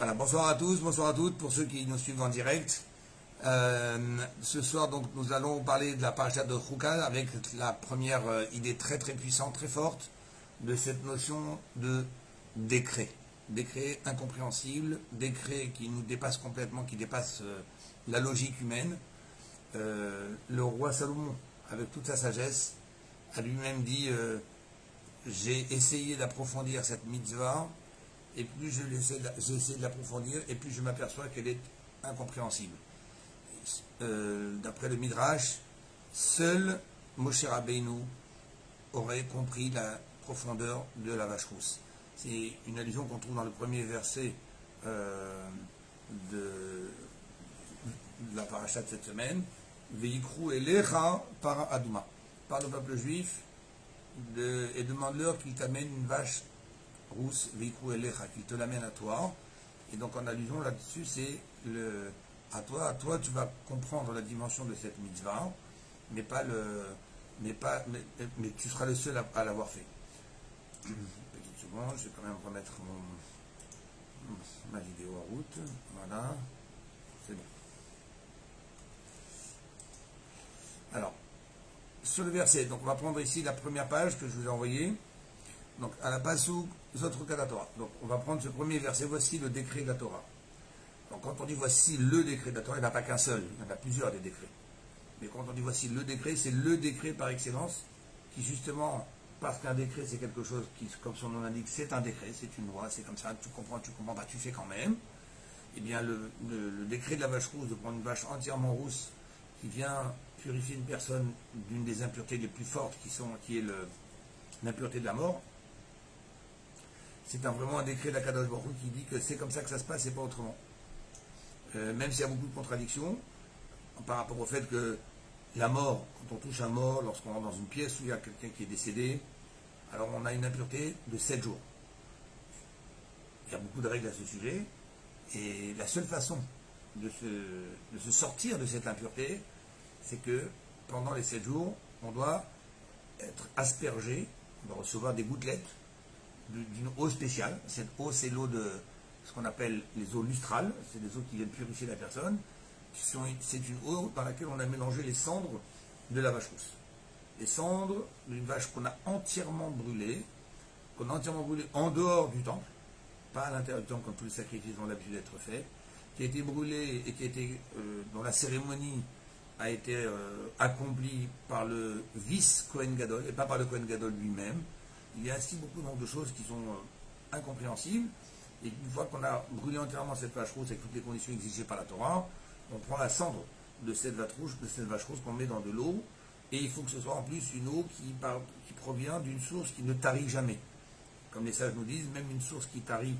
Voilà, bonsoir à tous, bonsoir à toutes, pour ceux qui nous suivent en direct. Ce soir, donc, nous allons parler de la paracha de Chouka avec la première idée très très puissante, très forte, de cette notion de décret. Décret incompréhensible, décret qui nous dépasse complètement, qui dépasse la logique humaine. Le roi Salomon, avec toute sa sagesse, a lui-même dit j'ai essayé d'approfondir cette mitzvah, et plus j'essaie de l'approfondir, et plus je m'aperçois qu'elle est incompréhensible. D'après le Midrash, seul Moshe Rabbeinu aurait compris la profondeur de la vache rousse. C'est une allusion qu'on trouve dans le premier verset de la paracha de cette semaine. Veikru elecha para aduma. Parle au peuple juif et demande-leur qu'il t'amène une vache rousse, Veikru elecha, qu'il te l'amène à toi. Et donc en allusion là-dessus, c'est à toi tu vas comprendre la dimension de cette mitzvah, mais tu seras le seul à l'avoir fait. Petite seconde, je vais quand même remettre ma vidéo en route. Voilà, c'est bon. Alors, sur le verset, donc on va prendre ici la première page que je vous ai envoyée. Donc, à la Pasuk Zotruka la Torah. Donc, on va prendre ce premier verset. Voici le décret de la Torah. Donc, quand on dit voici le décret de la Torah, il n'y en a pas qu'un seul, il y en a plusieurs des décrets. Mais quand on dit voici le décret, c'est le décret par excellence, qui justement, parce qu'un décret c'est quelque chose qui, comme son nom l'indique, c'est un décret, c'est une loi, c'est comme ça, tu comprends pas, tu fais quand même. Eh bien, le décret de la vache rousse, de prendre une vache entièrement rousse, qui vient purifier une personne d'une des impuretés les plus fortes, qui est l'impureté de la mort, c'est vraiment un décret d'Akadosh Baruch Hu qui dit que c'est comme ça que ça se passe et pas autrement. Même s'il y a beaucoup de contradictions par rapport au fait que la mort, quand on touche un mort, lorsqu'on rentre dans une pièce où il y a quelqu'un qui est décédé, alors on a une impureté de 7 jours. Il y a beaucoup de règles à ce sujet, et la seule façon de se sortir de cette impureté, c'est que pendant les 7 jours, on doit être aspergé, on doit recevoir des gouttelettes d'une eau spéciale. Cette eau, c'est l'eau de ce qu'on appelle les eaux lustrales, c'est des eaux qui viennent purifier la personne. C'est une eau dans laquelle on a mélangé les cendres de la vache rousse. Les cendres d'une vache qu'on a entièrement brûlée en dehors du temple, pas à l'intérieur du temple comme tous les sacrifices ont l'habitude d'être faits, qui a été brûlée et dont la cérémonie a été accomplie par le vice Kohen Gadol et pas par le Kohen Gadol lui-même. Il y a ainsi beaucoup de choses qui sont incompréhensibles. Et une fois qu'on a brûlé entièrement cette vache rousse avec toutes les conditions exigées par la Torah, on prend la cendre de cette vache rousse qu'on met dans de l'eau, et il faut que ce soit en plus une eau qui provient d'une source qui ne tarit jamais. Comme les sages nous disent, même une source qui tarit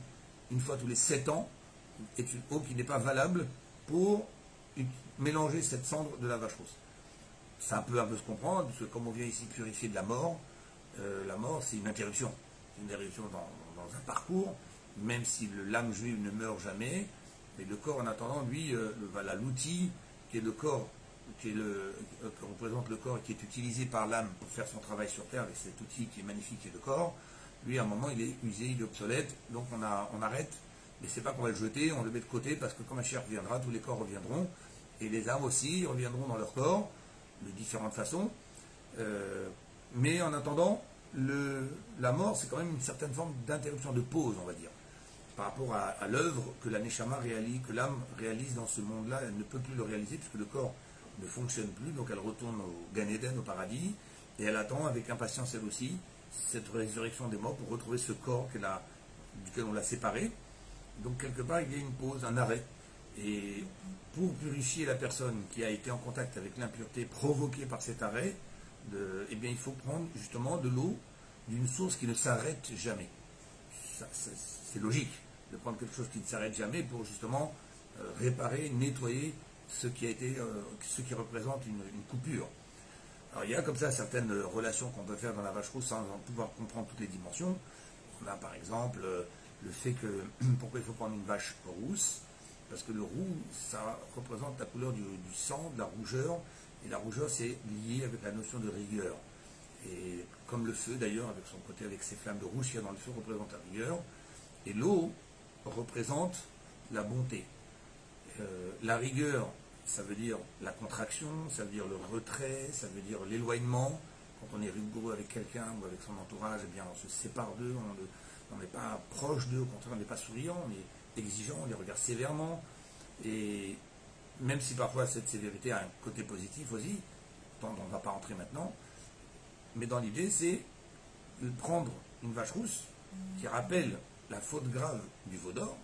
une fois tous les 7 ans est une eau qui n'est pas valable pour mélanger cette cendre de la vache rousse. Ça peut un peu se comprendre, parce que comme on vient ici purifier de la mort c'est une interruption. C'est une interruption dans un parcours, même si l'âme juive ne meurt jamais, mais le corps en attendant, lui, l'outil qui est le corps, qui représente le corps et qui est utilisé par l'âme pour faire son travail sur terre, avec cet outil qui est magnifique qui est le corps, lui à un moment il est usé, il est obsolète, donc on arrête, mais c'est pas qu'on va le jeter, on le met de côté parce que quand Mashiach reviendra, tous les corps reviendront, et les âmes aussi reviendront dans leur corps, de différentes façons, mais en attendant, la mort c'est quand même une certaine forme d'interruption, de pause on va dire. Par rapport à l'œuvre que la Neshama réalise, que l'âme réalise dans ce monde-là, elle ne peut plus le réaliser puisque le corps ne fonctionne plus, donc elle retourne au Gan Eden, au paradis, et elle attend avec impatience elle aussi cette résurrection des morts pour retrouver ce corps duquel on l'a séparé. Donc quelque part il y a une pause, un arrêt. Et pour purifier la personne qui a été en contact avec l'impureté provoquée par cet arrêt, eh bien il faut prendre justement de l'eau d'une source qui ne s'arrête jamais. C'est logique de prendre quelque chose qui ne s'arrête jamais pour justement réparer, nettoyer ce qui représente une coupure. Alors il y a comme ça certaines relations qu'on peut faire dans la vache rousse sans pouvoir comprendre toutes les dimensions. On a par exemple le fait que pourquoi il faut prendre une vache rousse, parce que le roux ça représente la couleur du sang, de la rougeur, et la rougeur c'est lié avec la notion de rigueur. Et comme le feu d'ailleurs, avec ses flammes de rouge qu'il y a dans le feu, représente la rigueur. Et l'eau représente la bonté. La rigueur, ça veut dire la contraction, ça veut dire le retrait, ça veut dire l'éloignement. Quand on est rigoureux avec quelqu'un ou avec son entourage, eh bien on se sépare d'eux, on n'est pas proche d'eux, au contraire on n'est pas souriant, on est exigeant, on les regarde sévèrement. Et même si parfois cette sévérité a un côté positif aussi, dont on ne va pas rentrer maintenant, mais dans l'idée c'est de prendre une vache rousse qui rappelle la faute grave du veau d'or,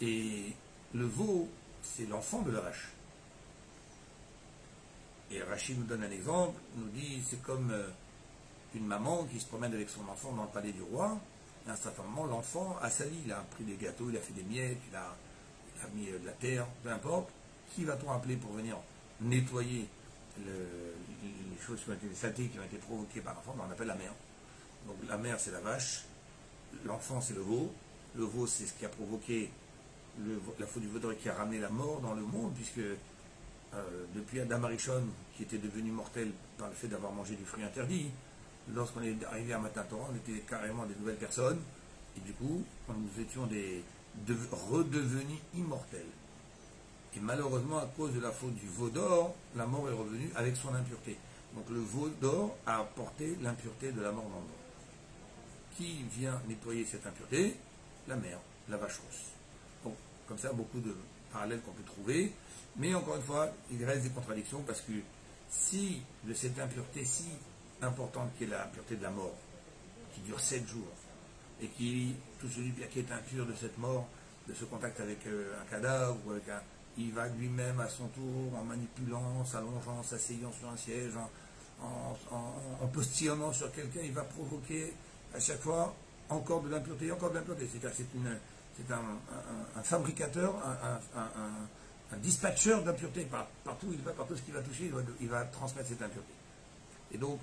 et le veau c'est l'enfant de la vache. Et Rachid nous donne un exemple, nous dit c'est comme une maman qui se promène avec son enfant dans le palais du roi, et à un certain moment l'enfant a sali, il a pris des gâteaux, il a fait des miettes, il a mis de la terre, peu importe. Qui va-t-on appeler pour venir nettoyer les choses qui ont été, les saletés qui ont été provoquées par l'enfant? On appelle la mère. Donc la mère c'est la vache, l'enfant c'est le veau c'est ce qui a provoqué la faute du veau d'or qui a ramené la mort dans le monde, puisque depuis Adam Arishon, qui était devenu mortel par le fait d'avoir mangé du fruit interdit, lorsqu'on est arrivé à Matan Torah, on était carrément des nouvelles personnes, et du coup, nous étions redevenus immortels. Et malheureusement, à cause de la faute du veau d'or, la mort est revenue avec son impureté. Donc le veau d'or a apporté l'impureté de la mort dans le monde. Qui vient nettoyer cette impureté? La mère, la vache rousse. Bon, comme ça, beaucoup de parallèles qu'on peut trouver. Mais encore une fois, il reste des contradictions parce que si de cette impureté si importante qui est la pureté de la mort, qui dure 7 jours, et qui, tout celui qui est impur de cette mort, de ce contact avec un cadavre, ou avec il va lui-même à son tour, en manipulant, s'allongeant, s'asseyant sur un siège, en postillonnant sur quelqu'un, il va provoquer à chaque fois encore de l'impureté, encore de l'impureté. C'est un fabricateur, un dispatcheur d'impureté. Partout il va, partout ce qu'il va toucher, il va transmettre cette impureté. Et donc,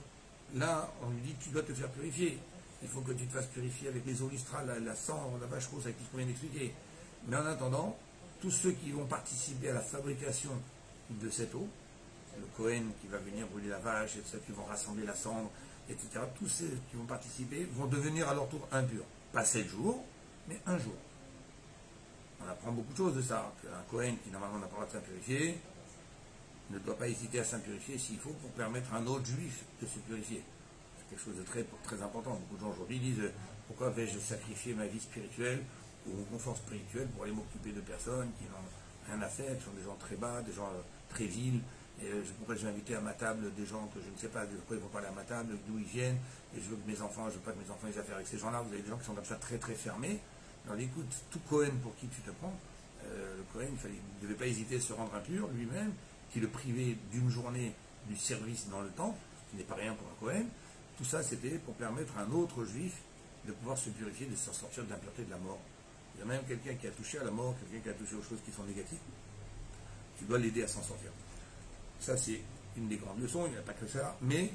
là, on lui dit, tu dois te faire purifier. Il faut que tu te fasses purifier avec les eaux lustrales, la cendre, la vache rousse, avec tout ce qu'on vient d'expliquer. Mais en attendant, tous ceux qui vont participer à la fabrication de cette eau, le Kohen qui va venir brûler la vache, et ceux qui vont rassembler la cendre, etc., tous ceux qui vont participer vont devenir à leur tour impurs. Pas 7 jours, mais un jour. On apprend beaucoup de choses de ça. Un Kohen qui normalement n'a pas le droit de s'impurifier ne doit pas hésiter à s'impurifier s'il faut pour permettre à un autre juif de se purifier. C'est quelque chose de très important. Beaucoup de gens aujourd'hui disent pourquoi vais-je sacrifier ma vie spirituelle ou mon confort spirituel pour aller m'occuper de personnes qui n'ont rien à faire, qui sont des gens très bas, des gens très vils. Et pourquoi je vais inviter à ma table des gens que je ne sais pas de quoi ils vont parler à ma table, d'où ils viennent, et je veux que mes enfants, je veux pas que mes enfants aient affaire avec ces gens-là. Vous avez des gens qui sont comme ça très fermés. Alors écoute, tout Cohen pour qui tu te prends, le Cohen, il ne devait pas hésiter à se rendre impur lui-même, qui le privait d'une journée du service dans le temple, ce qui n'est pas rien pour un Cohen. Tout ça, c'était pour permettre à un autre juif de pouvoir se purifier, de s'en sortir de l'impureté de la mort. Il y a même quelqu'un qui a touché à la mort, quelqu'un qui a touché aux choses qui sont négatives. Tu dois l'aider à s'en sortir. Ça, c'est une des grandes leçons, il n'y a pas que ça. Mais,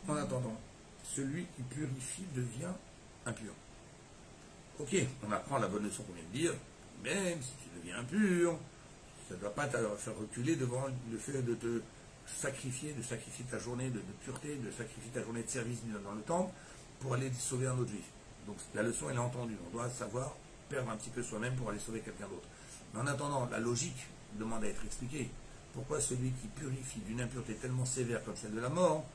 en attendant, celui qui purifie devient impur. Ok, on apprend la bonne leçon qu'on vient de dire, même si tu deviens impur, ça ne doit pas te faire reculer devant le fait de te sacrifier, de sacrifier ta journée de pureté, de sacrifier ta journée de service dans le temple pour aller sauver un autre juif. Donc la leçon, elle est entendue. On doit savoir perdre un petit peu soi-même pour aller sauver quelqu'un d'autre. Mais en attendant, la logique demande à être expliquée. Pourquoi celui qui purifie d'une impureté tellement sévère comme celle de la mort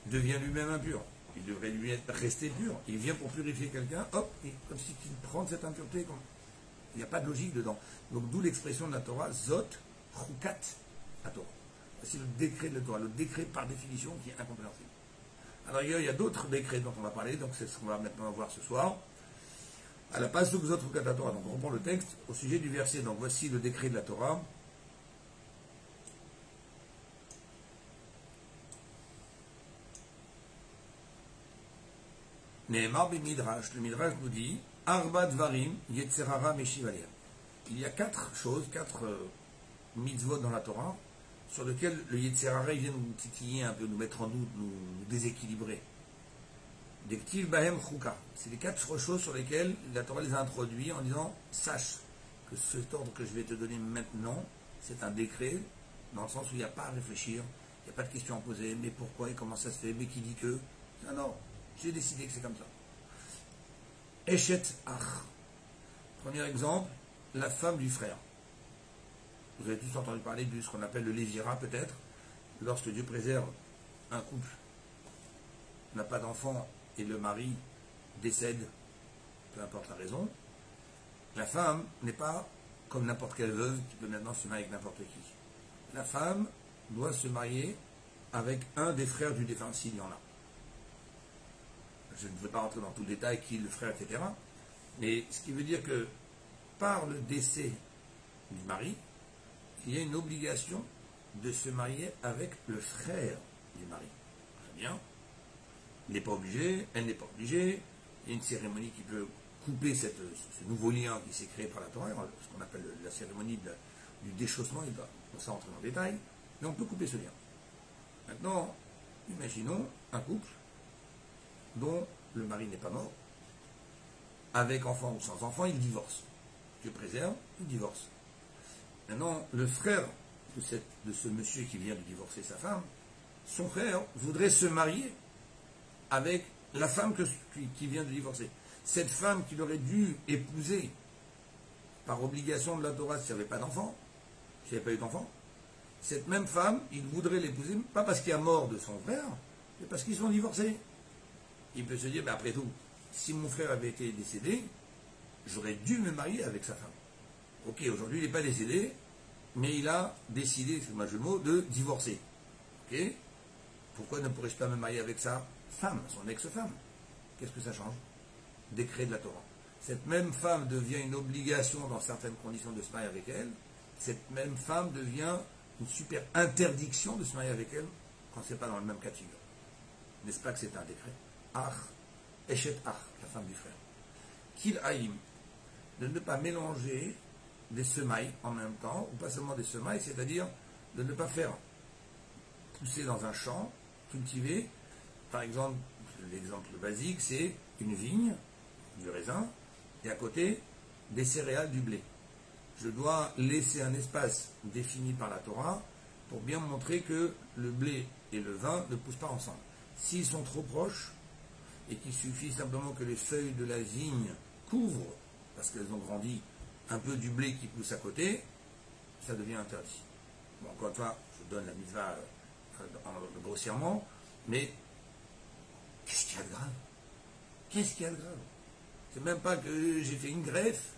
devient lui-même impur? Il devrait lui rester pur. Il vient pour purifier quelqu'un, hop, et comme si il prend cette impureté. Il n'y a pas de logique dedans. Donc d'où l'expression de la Torah, Zot, Chukat, la Torah. C'est le décret de la Torah, le décret par définition qui est incompréhensible. Alors il y a d'autres décrets dont on va parler, donc c'est ce qu'on va maintenant voir ce soir. À la page Zot, Chukat, la Torah, donc on reprend le texte au sujet du verset. Donc voici le décret de la Torah. Nehemar Midrash, le Midrash nous dit Arba Dvarim Yetzerara Meshivalia. Il y a 4 choses, 4 mitzvot dans la Torah, sur lesquelles le Yetzerara vient nous titiller un peu, nous mettre en doute, nous déséquilibrer. Dektiv Bahem Chuka. C'est les 4 choses sur lesquelles la Torah les a introduits en disant sache que cet ordre que je vais te donner maintenant, c'est un décret, dans le sens où il n'y a pas à réfléchir, il n'y a pas de questions à poser, mais pourquoi et comment ça se fait, mais qui dit que. Non. J'ai décidé que c'est comme ça. Eshet Ach. Premier exemple, la femme du frère. Vous avez tous entendu parler de ce qu'on appelle le lévira peut-être, lorsque Dieu préserve un couple, n'a pas d'enfant et le mari décède, peu importe la raison, la femme n'est pas comme n'importe quelle veuve qui peut maintenant se marier avec n'importe qui. La femme doit se marier avec un des frères du défunt, s'il y en a. Je ne veux pas rentrer dans tout le détail, qui est le frère, etc. Mais ce qui veut dire que par le décès du mari, il y a une obligation de se marier avec le frère du mari. Très bien. Il n'est pas obligé, elle n'est pas obligée. Il y a une cérémonie qui peut couper ce nouveau lien qui s'est créé par la Torah, ce qu'on appelle la cérémonie du déchaussement, il va ça rentrer dans le détail, mais on peut couper ce lien. Maintenant, imaginons un couple dont le mari n'est pas mort, avec enfant ou sans enfant, il divorce. Dieu préserve, il divorce. Maintenant, le frère de ce monsieur qui vient de divorcer sa femme, son frère voudrait se marier avec la femme qui vient de divorcer. Cette femme qu'il aurait dû épouser par obligation de la Torah s'il n'y avait pas d'enfant, s'il n'y avait pas eu d'enfant, cette même femme, il voudrait l'épouser, pas parce qu'il y a mort de son frère, mais parce qu'ils sont divorcés. Il peut se dire, mais après tout, si mon frère avait été décédé, j'aurais dû me marier avec sa femme. Ok, aujourd'hui il n'est pas décédé, mais il a décidé, c'est ma jeu de mots, de divorcer. Ok, pourquoi ne pourrais-je pas me marier avec sa femme, son ex-femme? Qu'est-ce que ça change? Décret de la Torah. Cette même femme devient une obligation dans certaines conditions de se marier avec elle. Cette même femme devient une super interdiction de se marier avec elle quand ce n'est pas dans le même cas de figure. N'est-ce pas que c'est un décret? Ach, Eshet Ach, la femme du frère. Kil Haïm, de ne pas mélanger des semailles en même temps, ou pas seulement des semailles, c'est-à-dire de ne pas faire pousser dans un champ, cultiver, par exemple, l'exemple basique, c'est une vigne, du raisin, et à côté, des céréales, du blé. Je dois laisser un espace défini par la Torah pour bien montrer que le blé et le vin ne poussent pas ensemble. S'ils sont trop proches, et qu'il suffit simplement que les feuilles de la vigne couvrent, parce qu'elles ont grandi, un peu du blé qui pousse à côté, ça devient interdit. Bon, encore une fois, je donne la mitzvah grossièrement, mais qu'est-ce qu'il y a de grave? Qu'est-ce qu'il y a de grave? C'est même pas que j'ai fait une greffe,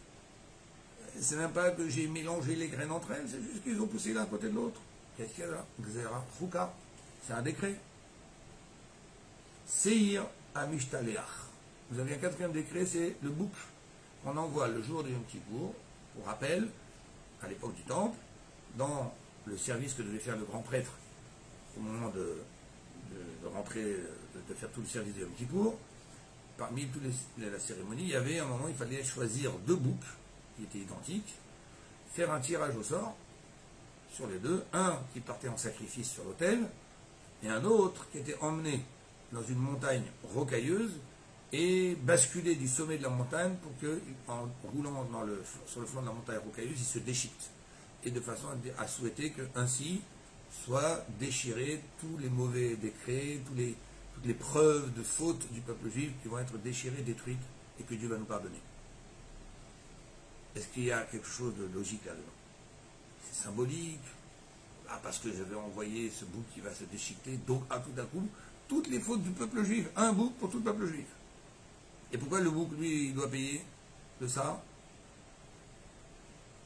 c'est même pas que j'ai mélangé les graines entre elles, c'est juste qu'ils ont poussé l'un à côté de l'autre. Qu'est-ce qu'il y a là? Gzera, Chouka, c'est un décret. Seir Amishtaleach. Vous avez un quatrième décret, c'est le bouc qu'on envoie le jour de Yom Kippour, pour rappel, à l'époque du Temple, dans le service que devait faire le grand prêtre au moment de rentrer, de faire tout le service de Yom Kippour. Parmi toute la cérémonie, il y avait un moment, il fallait choisir deux boucs qui étaient identiques, faire un tirage au sort sur les deux, un qui partait en sacrifice sur l'autel, et un autre qui était emmené dans une montagne rocailleuse et basculer du sommet de la montagne pour que, en roulant sur le flanc de la montagne rocailleuse, il se déchiquette. Et de façon à souhaiter qu'ainsi soient déchirés tous les mauvais décrets, toutes les preuves de faute du peuple juif qui vont être déchirées, détruites, et que Dieu va nous pardonner. Est-ce qu'il y a quelque chose de logique là-dedans? C'est symbolique. Ah, parce que j'avais envoyé ce bouc qui va se déchiqueter, donc à tout d'un coup, toutes les fautes du peuple juif, un bouc pour tout le peuple juif. Et pourquoi le bouc, lui, il doit payer de ça?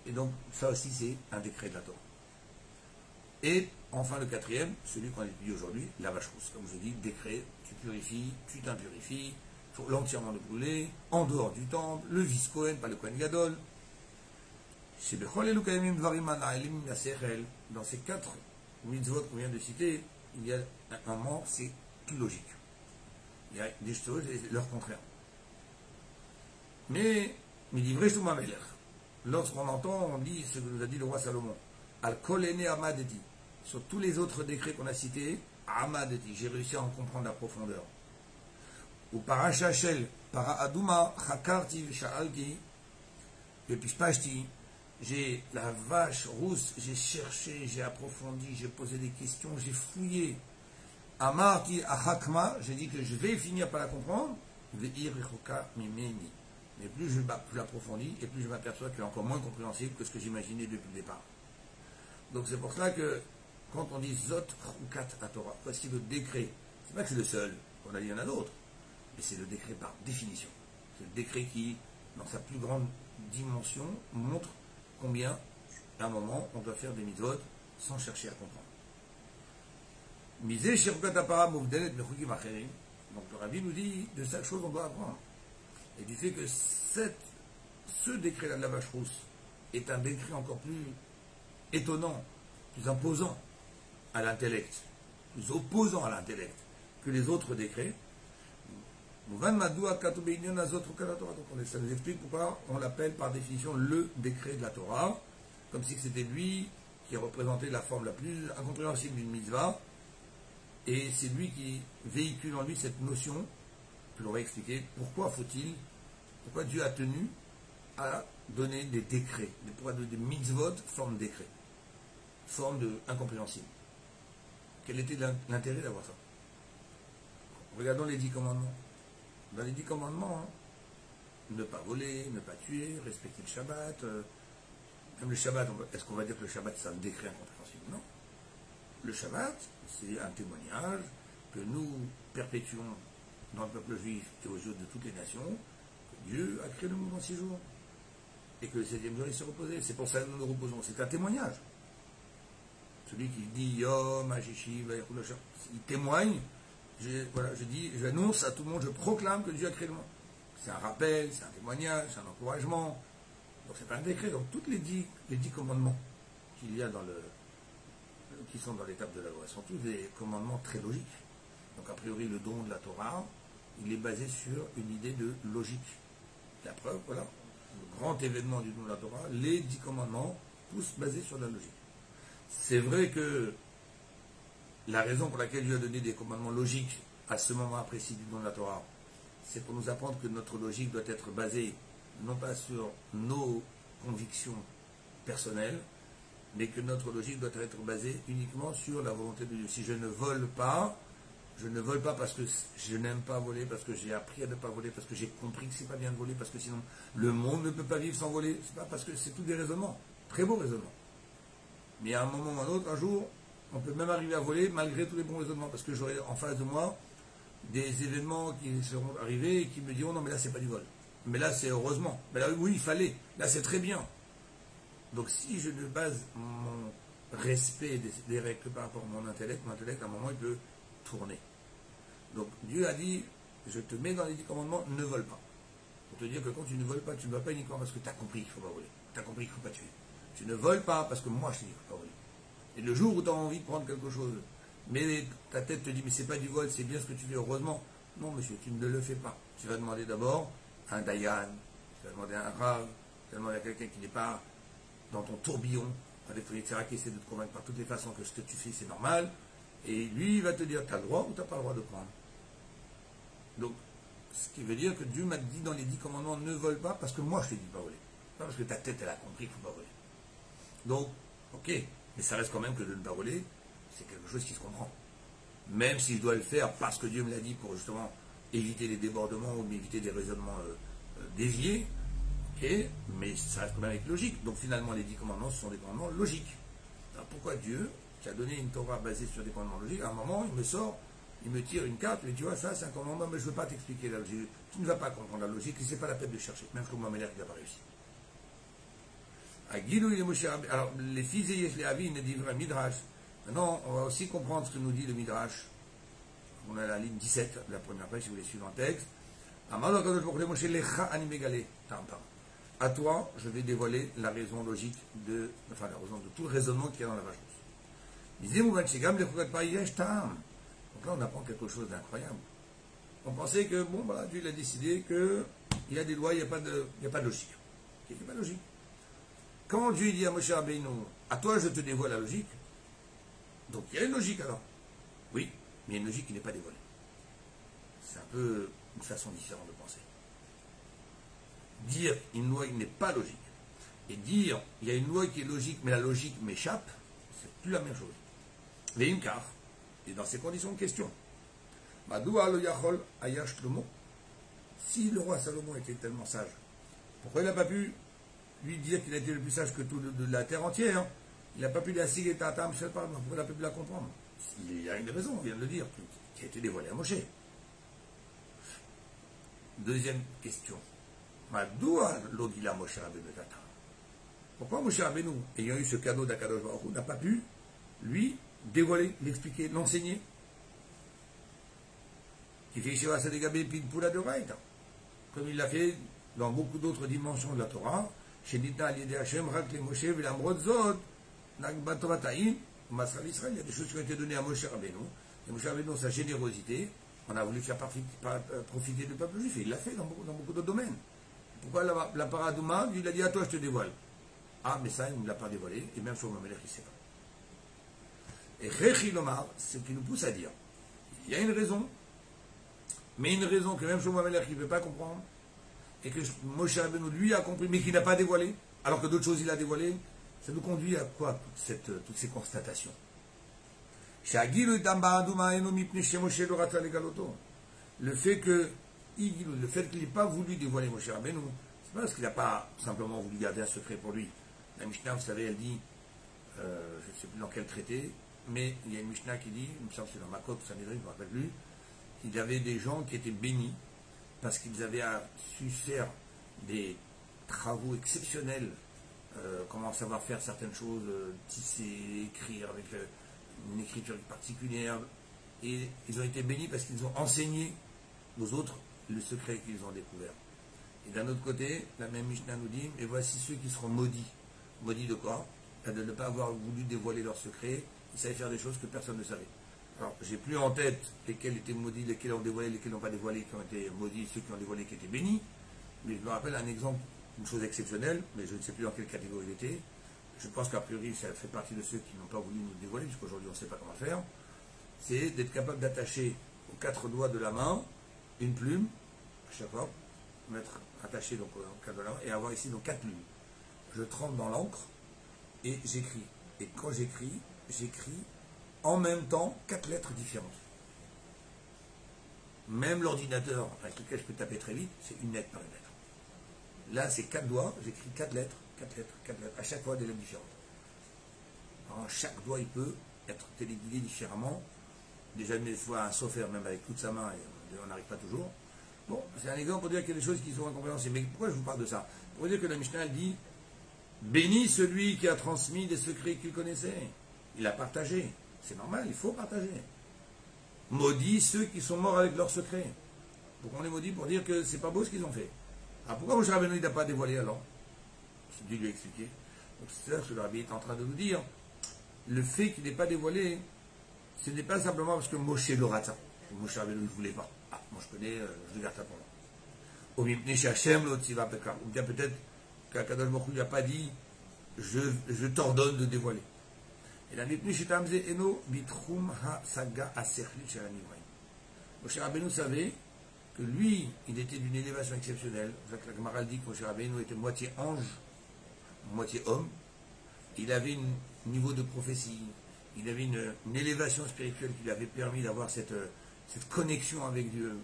Et donc, ça aussi, c'est un décret de la Torah. Et enfin, le quatrième, celui qu'on étudie aujourd'hui, la vache rousse. Comme je dis, décret, tu purifies, tu t'impurifies, il faut l'entièrement le brûler, en dehors du temple, le vis Kohen, pas le Kohen Gadol. Dans ces quatre mitzvot qu'on vient de citer, il y a un moment, c'est plus logique. Il y a des choses et leur contraire. Mais, lorsqu'on entend, on dit ce que nous a dit le roi Salomon, Al-Kolene Amadeti, sur tous les autres décrets qu'on a cités, Amadeti, j'ai réussi à en comprendre la profondeur. Ou Parashachel, Para Aduma, Chakarti, Sha'alki, et puis Pashti, j'ai la vache rousse, j'ai cherché, j'ai approfondi, j'ai posé des questions, j'ai fouillé. Amarti Achakma, j'ai dit que je vais finir par la comprendre. Ve'irichoka mimeni. Mais plus je l'approfondis, et plus je m'aperçois qu'elle est encore moins compréhensible que ce que j'imaginais depuis le départ. Donc c'est pour ça que, quand on dit Zot Chukat HaTorah, voici le décret, c'est pas que c'est le seul, on a dit il y en a d'autres, mais c'est le décret par définition. C'est le décret qui, dans sa plus grande dimension, montre combien, à un moment, on doit faire des mitzvot sans chercher à comprendre. Misé Shirkat HaPara Mouvdelet Mechukim Acherim. Donc le Rabbi nous dit, de chaque chose on doit apprendre. Et du fait que ce décret-là de la vache rousse est un décret encore plus étonnant, plus imposant à l'intellect, plus opposant à l'intellect que les autres décrets, ça nous explique pourquoi on l'appelle par définition le décret de la Torah, comme si c'était lui qui représentait la forme la plus incompréhensible d'une mitzvah, et c'est lui qui véhicule en lui cette notion que l'on va expliquer. Pourquoi Dieu a tenu à donner des décrets, pourquoi donner des mitzvot forme de décret, forme de incompréhensible. Quel était l'intérêt d'avoir ça? Regardons les 10 commandements. Dans les 10 commandements, ne pas voler, ne pas tuer, respecter le Shabbat. Même le Shabbat, est-ce qu'on va dire que le Shabbat c'est un décret incompréhensible? Non. Le Shabbat, c'est un témoignage que nous perpétuons dans le peuple juif et aux yeux de toutes les nations, que Dieu a créé le monde en 6 jours. Et que le 7e jour il s'est reposé. C'est pour ça que nous nous reposons. C'est un témoignage. Celui qui dit Yom, Hajishi, il témoigne. J'annonce à tout le monde, je proclame que Dieu a créé le monde. C'est un rappel, c'est un témoignage, c'est un encouragement. Donc c'est pas un décret. Donc tous les 10 commandements qu'il y a qui sont dans l'étape de la loi sont tous des commandements très logiques. Donc a priori le don de la Torah, il est basé sur une idée de logique. La preuve, voilà, le grand événement du don de la Torah, les 10 commandements, tous basés sur la logique. C'est vrai que la raison pour laquelle Dieu a donné des commandements logiques à ce moment précis du don de la Torah, c'est pour nous apprendre que notre logique doit être basée non pas sur nos convictions personnelles, mais que notre logique doit être basée uniquement sur la volonté de Dieu. Si je ne vole pas parce que je n'aime pas voler, parce que j'ai appris à ne pas voler, parce que j'ai compris que c'est pas bien de voler, parce que sinon le monde ne peut pas vivre sans voler. C'est pas parce que c'est tous des raisonnements, très beaux raisonnements. Mais à un moment ou à un autre, un jour, on peut même arriver à voler malgré tous les bons raisonnements, parce que j'aurai en face de moi des événements qui seront arrivés et qui me diront non mais là c'est pas du vol. Mais là c'est heureusement. Mais là oui il fallait. Là c'est très bien. Donc si je ne base mon respect des règles que par rapport à mon intellect à un moment il peut tourner. Donc Dieu a dit, je te mets dans les 10 commandements, ne vole pas. Pour te dire que quand tu ne voles pas, tu ne voles pas uniquement parce que tu as compris qu'il ne faut pas voler. Tu as compris qu'il ne faut pas tuer. Tu ne voles pas parce que moi je te dis qu'il ne faut pas voler. Et le jour où tu as envie de prendre quelque chose, mais ta tête te dit, mais c'est pas du vol, c'est bien ce que tu fais, heureusement. Non monsieur, tu ne le fais pas. Tu vas demander d'abord à un dayan, tu vas demander à un rav, tu vas demander à quelqu'un qui n'est pas dans ton tourbillon, avec ton Yitzhak qui essaie de te convaincre par toutes les façons que ce que tu fais c'est normal, et lui il va te dire, tu as le droit ou tu n'as pas le droit de prendre. Donc, ce qui veut dire que Dieu m'a dit dans les 10 commandements, ne vole pas parce que moi je te dis pas voler. Pas parce que ta tête elle a compris qu'il ne faut pas voler. Donc, ok, mais ça reste quand même que de ne pas voler, c'est quelque chose qui se comprend. Même si je dois le faire parce que Dieu me l'a dit pour justement éviter les débordements ou éviter des raisonnements déviés, ok, mais ça reste quand même avec logique. Donc finalement les 10 commandements ce sont des commandements logiques. Alors pourquoi Dieu, qui a donné une Torah basée sur des commandements logiques, à un moment il me tire une carte, mais tu vois ça c'est un commandement, mais je ne veux pas t'expliquer la logique. Tu ne vas pas comprendre la logique, et c'est pas la peine de chercher, même que moi il n'a pas réussi. Alors, les fils et les avis ne disent Midrash. Maintenant, on va aussi comprendre ce que nous dit le Midrash. On a la ligne 17, la première page, si vous voulez suivre en texte. À toi, je vais dévoiler la raison logique la raison de tout le raisonnement qu'il y a dans la vache rousse. Donc là, on apprend quelque chose d'incroyable. On pensait que, bon, voilà, Dieu a décidé qu'il y a des lois, il n'y a pas de logique. Il n'y a pas de logique. Quand Dieu dit à Moshe Rabbeinu, à toi je te dévoile la logique, donc il y a une logique alors. Oui, mais il y a une logique qui n'est pas dévoilée. C'est un peu une façon différente de penser. Dire une loi qui n'est pas logique, et dire il y a une loi qui est logique, mais la logique m'échappe, c'est plus la même chose. Les Imkar, et dans ces conditions de question, Madoua lo yachol ayash Shlomo, si le roi Salomon était tellement sage, Pourquoi il n'a pas pu lui dire qu'il a été le plus sage que tout de la terre entière? Il n'a pas pu la signer Tatam, je ne sais pas, pourquoi il n'a pas pu la comprendre? Il y a une raison, on vient de le dire, qui a été dévoilée à Moshe. Deuxième question. Madoua l'odila Moshe Rabbeinu Tata. Pourquoi Moshe Rabbeinu, ayant eu ce cadeau d'Akadosh Baruch Hu, n'a pas pu lui dévoiler, l'expliquer, l'enseigner? Qui fait Shiva Sadegabé Pidpula de Raïta. Comme il l'a fait dans beaucoup d'autres dimensions de la Torah, chez Nita Alidé Hashem, Rakle Moshe, Vilamrod Zod, Nagbatovataïm, Masral Israël, il y a des choses qui ont été données à Moshe Rabbeinu. Et Moshe Rabbeinu, sa générosité, on a voulu faire profiter du peuple juif, et il l'a fait dans beaucoup d'autres domaines. Pourquoi la paradouma, il a dit à toi, je te dévoile. Ah, mais ça, il ne l'a pas dévoilé, et même sur Mamelech, il ne sait pas. Et Rechi Lomar, ce qui nous pousse à dire, il y a une raison, mais une raison que même Shlomo Amelech, il ne peut pas comprendre, et que Moshe Rabbeinu, lui, a compris, mais qu'il n'a pas dévoilé, alors que d'autres choses, il a dévoilé. Ça nous conduit à quoi, toutes ces constatations? Le fait qu'il n'ait pas voulu dévoiler Moshe Rabbeinu, c'est pas parce qu'il n'a pas simplement voulu garder un secret pour lui. La Mishnah, vous savez, elle dit, je ne sais plus dans quel traité, mais il y a une Mishnah qui dit, il me semble que c'est dans Makot, Sanhedrin, je ne me rappelle plus, qu'il y avait des gens qui étaient bénis parce qu'ils avaient su faire des travaux exceptionnels, comment savoir faire certaines choses, tisser, écrire avec une écriture particulière, et ils ont été bénis parce qu'ils ont enseigné aux autres le secret qu'ils ont découvert. Et d'un autre côté, la même Mishnah nous dit, et voici ceux qui seront maudits. Maudits de quoi? De ne pas avoir voulu dévoiler leur secret, ils savaient faire des choses que personne ne savait. Alors, j'ai plus en tête lesquels étaient maudits, lesquels ont dévoilé, lesquels n'ont pas dévoilé, qui ont été maudits, ceux qui ont dévoilé, qui étaient bénis. Mais je me rappelle un exemple, une chose exceptionnelle, mais je ne sais plus dans quelle catégorie il était. Je pense qu'a priori, ça fait partie de ceux qui n'ont pas voulu nous dévoiler, puisqu'aujourd'hui on ne sait pas comment faire. C'est d'être capable d'attacher aux 4 doigts de la main une plume, à chaque fois, mettre attaché donc aux 4 doigts de la main, et avoir ici donc 4 plumes. Je trempe dans l'encre et j'écris. Et quand j'écris en même temps 4 lettres différentes. Même l'ordinateur avec lequel je peux taper très vite, c'est une lettre par une lettre. Là, c'est 4 doigts, j'écris 4 lettres, 4 lettres, 4 lettres, à chaque fois des lettres différentes. Alors, chaque doigt, il peut être téléguidé différemment. Déjà, des fois, un sophère, même avec toute sa main, et on n'arrive pas toujours. Bon, c'est un exemple pour dire qu'il y a des choses qui sont incompréhensibles. Mais pourquoi je vous parle de ça? Pour dire que la Mishnah dit béni celui qui a transmis des secrets qu'il connaissait. Il a partagé. C'est normal, il faut partager. Maudit ceux qui sont morts avec leurs secrets. Pourquoi on les maudit? Pour dire que c'est pas beau ce qu'ils ont fait. Alors pourquoi Moshe Rabbeinu n'a pas dévoilé alors? C'est dû lui expliquer. Donc c'est ça que le Rabbi est en train de nous dire. Le fait qu'il n'ait pas dévoilé, ce n'est pas simplement parce que Moshe l'aura ça. Moshe Rabbeinu ne voulait pas. Ah, moi je connais, je le garde ça pour moi. Ou bien peut-être qu'Akadosh Baruch Hu n'a pas dit je t'ordonne de dévoiler. Et la Eno Bitrum Ha Saga Aserli Shalanivraim. Moshe Rabbeinu savait que lui, il était d'une élévation exceptionnelle. La Gemara dit que Moshe Rabbeinu était moitié ange, moitié homme. Il avait un niveau de prophétie, il avait une élévation spirituelle qui lui avait permis d'avoir cette connexion avec Dieu.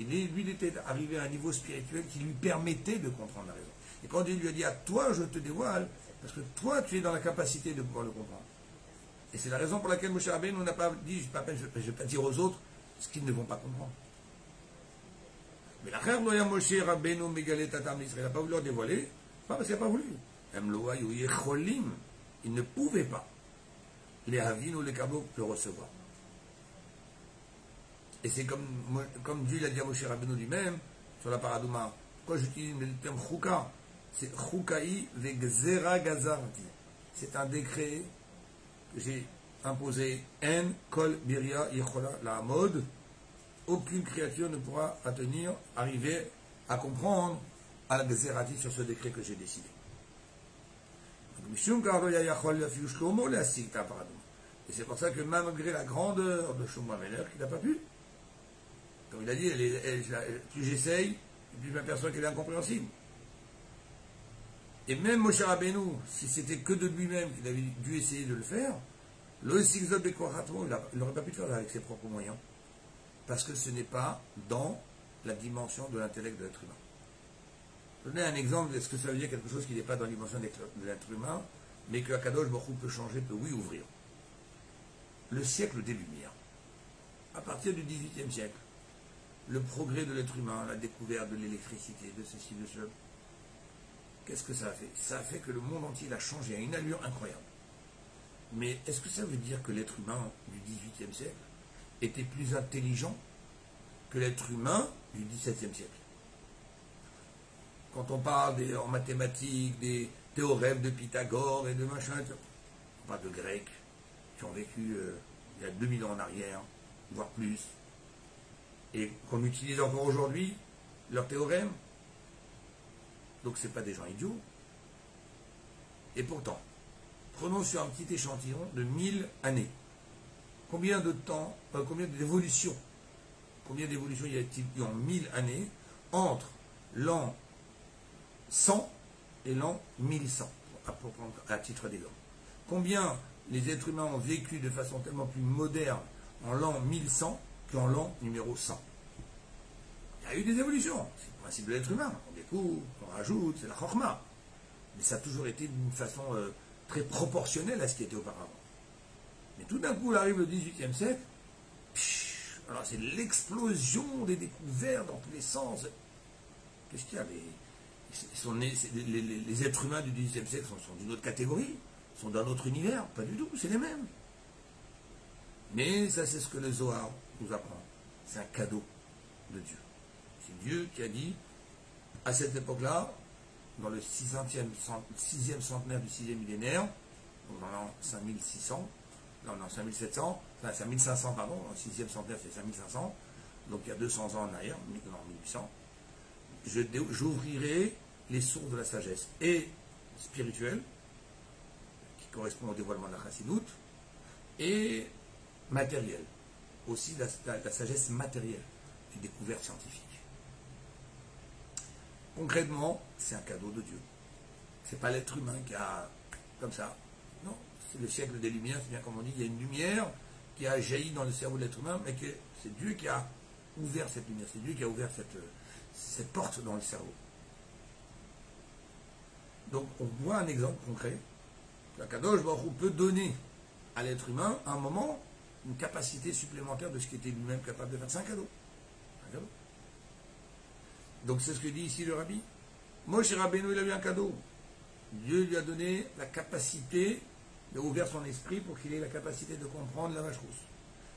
Lui, il était arrivé à un niveau spirituel qui lui permettait de comprendre la raison. Et quand Dieu lui a dit à toi, je te dévoile, parce que toi, tu es dans la capacité de pouvoir le comprendre. Et c'est la raison pour laquelle Moshe Rabbeinu n'a pas dit, je ne vais pas dire aux autres ce qu'ils ne vont pas comprendre. Mais la frère Moshe Rabbeinu Megalet Tatam Israël n'a pas voulu leur dévoiler, pas parce qu'il n'a pas voulu. Il ne pouvait pas les havin ou les cabot le recevoir. Et c'est comme Dieu l'a dit à Moshe Rabbeinu lui-même, sur la paradouma. Quand j'utilise le terme chouka, c'est choukaï vegzera gazarti. C'est un décret que j'ai imposé. En kol biria yichola la mode. Aucune créature ne pourra arriver à comprendre à la gzerati sur ce décret que j'ai décidé. Et c'est pour ça que malgré la grandeur de Shlomo Amelech, il n'a pas pu. Comme il a dit, plus j'essaye, plus je m'aperçois qu'elle est incompréhensible. Et même Moshe Rabbeinu, si c'était que de lui-même qu'il avait dû essayer de le faire, il n'aurait pas pu le faire avec ses propres moyens. Parce que ce n'est pas dans la dimension de l'intellect de l'être humain. Je donner un exemple, est-ce que ça veut dire quelque chose qui n'est pas dans la dimension de l'être humain, mais que Akadosh Baruch Hu peut changer, peut oui ouvrir. Le siècle des Lumières, à partir du XVIIIe siècle, le progrès de l'être humain, la découverte de l'électricité, de ceci, de cela, qu'est-ce que ça a fait? Ça a fait que le monde entier a changé à une allure incroyable. Mais est-ce que ça veut dire que l'être humain du XVIIIe siècle était plus intelligent que l'être humain du XVIIe siècle? Quand on parle en mathématiques, des théorèmes de Pythagore et de machin, on parle de Grecs qui ont vécu il y a 2000 ans en arrière, voire plus, et qu'on utilise encore aujourd'hui, leurs théorèmes. Donc ce n'est pas des gens idiots. Et pourtant, prenons sur un petit échantillon de 1000 années. Combien de temps, combien d'évolutions y a-t-il eu en 1000 années entre l'an 100 et l'an 1100, pour prendre à titre d'exemple? Combien les êtres humains ont vécu de façon tellement plus moderne en l'an 1100 qu'en l'an numéro 100? Il y a eu des évolutions. C'est le principe de l'être humain. On découvre, on rajoute, c'est la chorma. Mais ça a toujours été d'une façon très proportionnelle à ce qui était auparavant. Mais tout d'un coup, arrive le XVIIIe siècle, alors c'est l'explosion des découvertes dans tous les sens. Qu'est-ce qu'il y a? Les êtres humains du XVIIIe siècle sont d'une autre catégorie, sont d'un autre univers, pas du tout, c'est les mêmes. Mais ça, c'est ce que le Zohar nous apprend. C'est un cadeau de Dieu. C'est Dieu qui a dit, à cette époque-là, dans le 6e centenaire du 6e millénaire, donc dans l'an 5600, non, 5700, enfin 5500, pardon, le 6e centenaire c'est 5500, donc il y a 200 ans en arrière, non, 1800, j'ouvrirai les sources de la sagesse, et spirituelle, qui correspond au dévoilement de la chassidoute, et matérielle, aussi la sagesse matérielle, les découvertes scientifiques. Concrètement, c'est un cadeau de Dieu. C'est pas l'être humain qui a, comme ça, non, c'est le siècle des Lumières, c'est bien comme on dit, il y a une lumière qui a jailli dans le cerveau de l'être humain, mais que c'est Dieu qui a ouvert cette lumière, c'est Dieu qui a ouvert cette porte dans le cerveau. Donc on voit un exemple concret, qu'Akadosh Baruch Hu peut donner à l'être humain, à un moment, une capacité supplémentaire de ce qu'il était lui-même capable de faire. C'est un cadeau. Un cadeau. Donc c'est ce que dit ici le Rabbi. Moshe Rabbeinu, il a eu un cadeau. Dieu lui a donné la capacité de ouvrir son esprit pour qu'il ait la capacité de comprendre la vache rousse.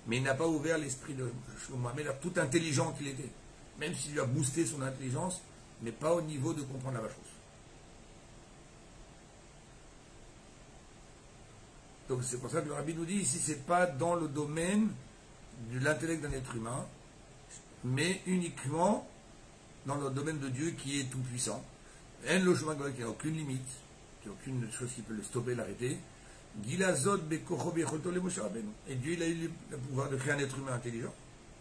Mais il n'a pas ouvert l'esprit de Shlomo Amelach, tout intelligent qu'il était. Même s'il lui a boosté son intelligence, mais pas au niveau de comprendre la vache rousse. Donc c'est pour ça que le Rabbi nous dit ici, c'est pas dans le domaine de l'intellect d'un être humain, mais uniquement dans le domaine de Dieu qui est tout puissant. En le chemin qui n'a aucune limite, qui n'a aucune chose qui peut le stopper, l'arrêter. Et Dieu, il a eu le pouvoir de créer un être humain intelligent.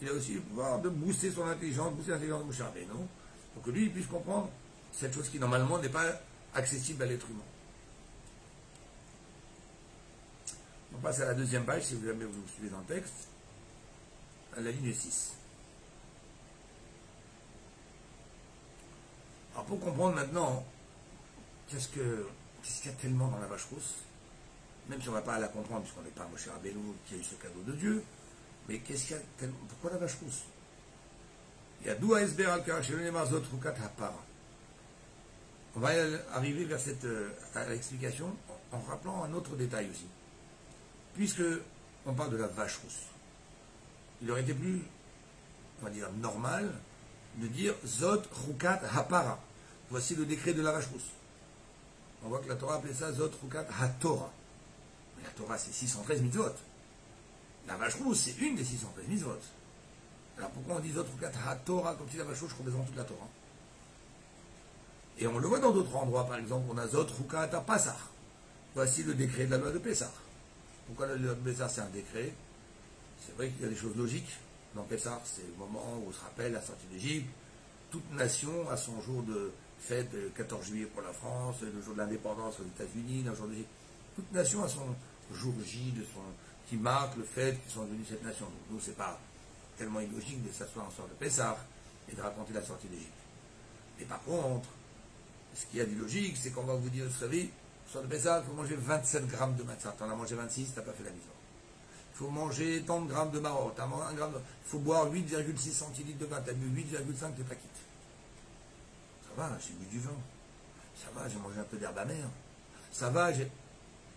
Il a aussi le pouvoir de booster son intelligence, booster l'intelligence de Moshe Rabbeinu, pour que lui, il puisse comprendre cette chose qui, normalement, n'est pas accessible à l'être humain. On passe à la deuxième page, si vous jamais vous suivez dans le texte, à la ligne 6. Alors pour comprendre maintenant, qu'est-ce qu'il y a tellement dans la vache rousse, même si on ne va pas la comprendre, puisqu'on n'est pas Moshe Rabbeinu qui a eu ce cadeau de Dieu, mais qu'est-ce qu'il y a tellement... Pourquoi la vache rousse? Il y a d'où à Esber al-Kar, chez le Marzot Rukat Hapar. On va arriver vers à l'explication en rappelant un autre détail aussi. Puisque on parle de la vache rousse, il aurait été plus, on va dire, normal de dire Zot Rukat Hapara. Voici le décret de la vache rousse. On voit que la Torah appelait ça Zot Rukat HaTorah. Mais la Torah, c'est 613 mitzvot. La vache rousse, c'est une des 613 mitzvot. Alors pourquoi on dit Zot Rukat HaTorah comme si la vache rousse représente toute la Torah? Et on le voit dans d'autres endroits, par exemple, on a Zot Rukat HaPasach. Voici le décret de la loi de Pessah. Pourquoi la loi de Pessah, c'est un décret? C'est vrai qu'il y a des choses logiques. Dans Pessah, c'est le moment où on se rappelle la sortie d'Égypte. Toute nation a son jour de fête, le 14 juillet pour la France, le jour de l'indépendance aux États-Unis, le jour d'Égypte. Toute nation a son jour J qui marque le fait qu'ils sont devenus cette nation. Donc nous, c'est pas tellement illogique de s'asseoir en soir de Pessah et de raconter la sortie d'Égypte. Mais par contre, Ce qu'il y a d'illogique, c'est qu'on va vous dire, vous savez, sur le Pessah, il faut manger 27 grammes de matzah. Tu en as mangé 26, tu n'as pas fait la mise. Il faut manger tant de grammes de maror. Il faut boire 8,6 centilitres de vin. Tu as bu 8,5, tu n'es pas quitte. Ça va, j'ai bu du vin. Ça va, j'ai mangé un peu d'herbe amère. Ça va,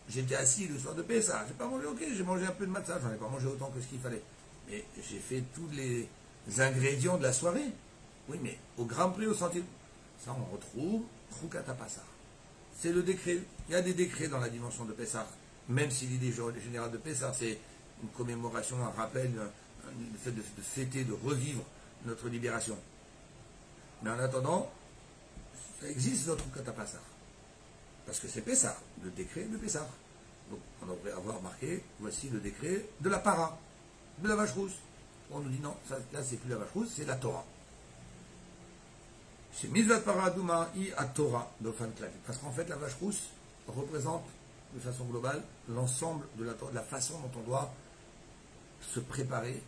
j'étais assis le soir de Pessah. J'ai pas mangé, ok, j'ai mangé un peu de matzah. J'en ai pas mangé autant que ce qu'il fallait. Mais j'ai fait tous les ingrédients de la soirée. Oui, mais au gramme près, au centilitre. Ça, on retrouve Choukat HaPasach. C'est le décret. Il y a des décrets dans la dimension de Pessah. Même si l'idée générale de Pessah, c'est une commémoration, un rappel, le fait de fêter, de revivre notre libération. Mais en attendant, ça existe notre Choukat HaPasach. Parce que c'est Pessah, le décret de Pessah. Donc on devrait avoir marqué, voici le décret de la para, de la vache rousse. On nous dit non, ça, là c'est plus la vache rousse, c'est la Torah. Chez Mizvat Paradouma I à Torah, parce qu'en fait la vache rousse représente de façon globale l'ensemble de la façon dont on doit se préparer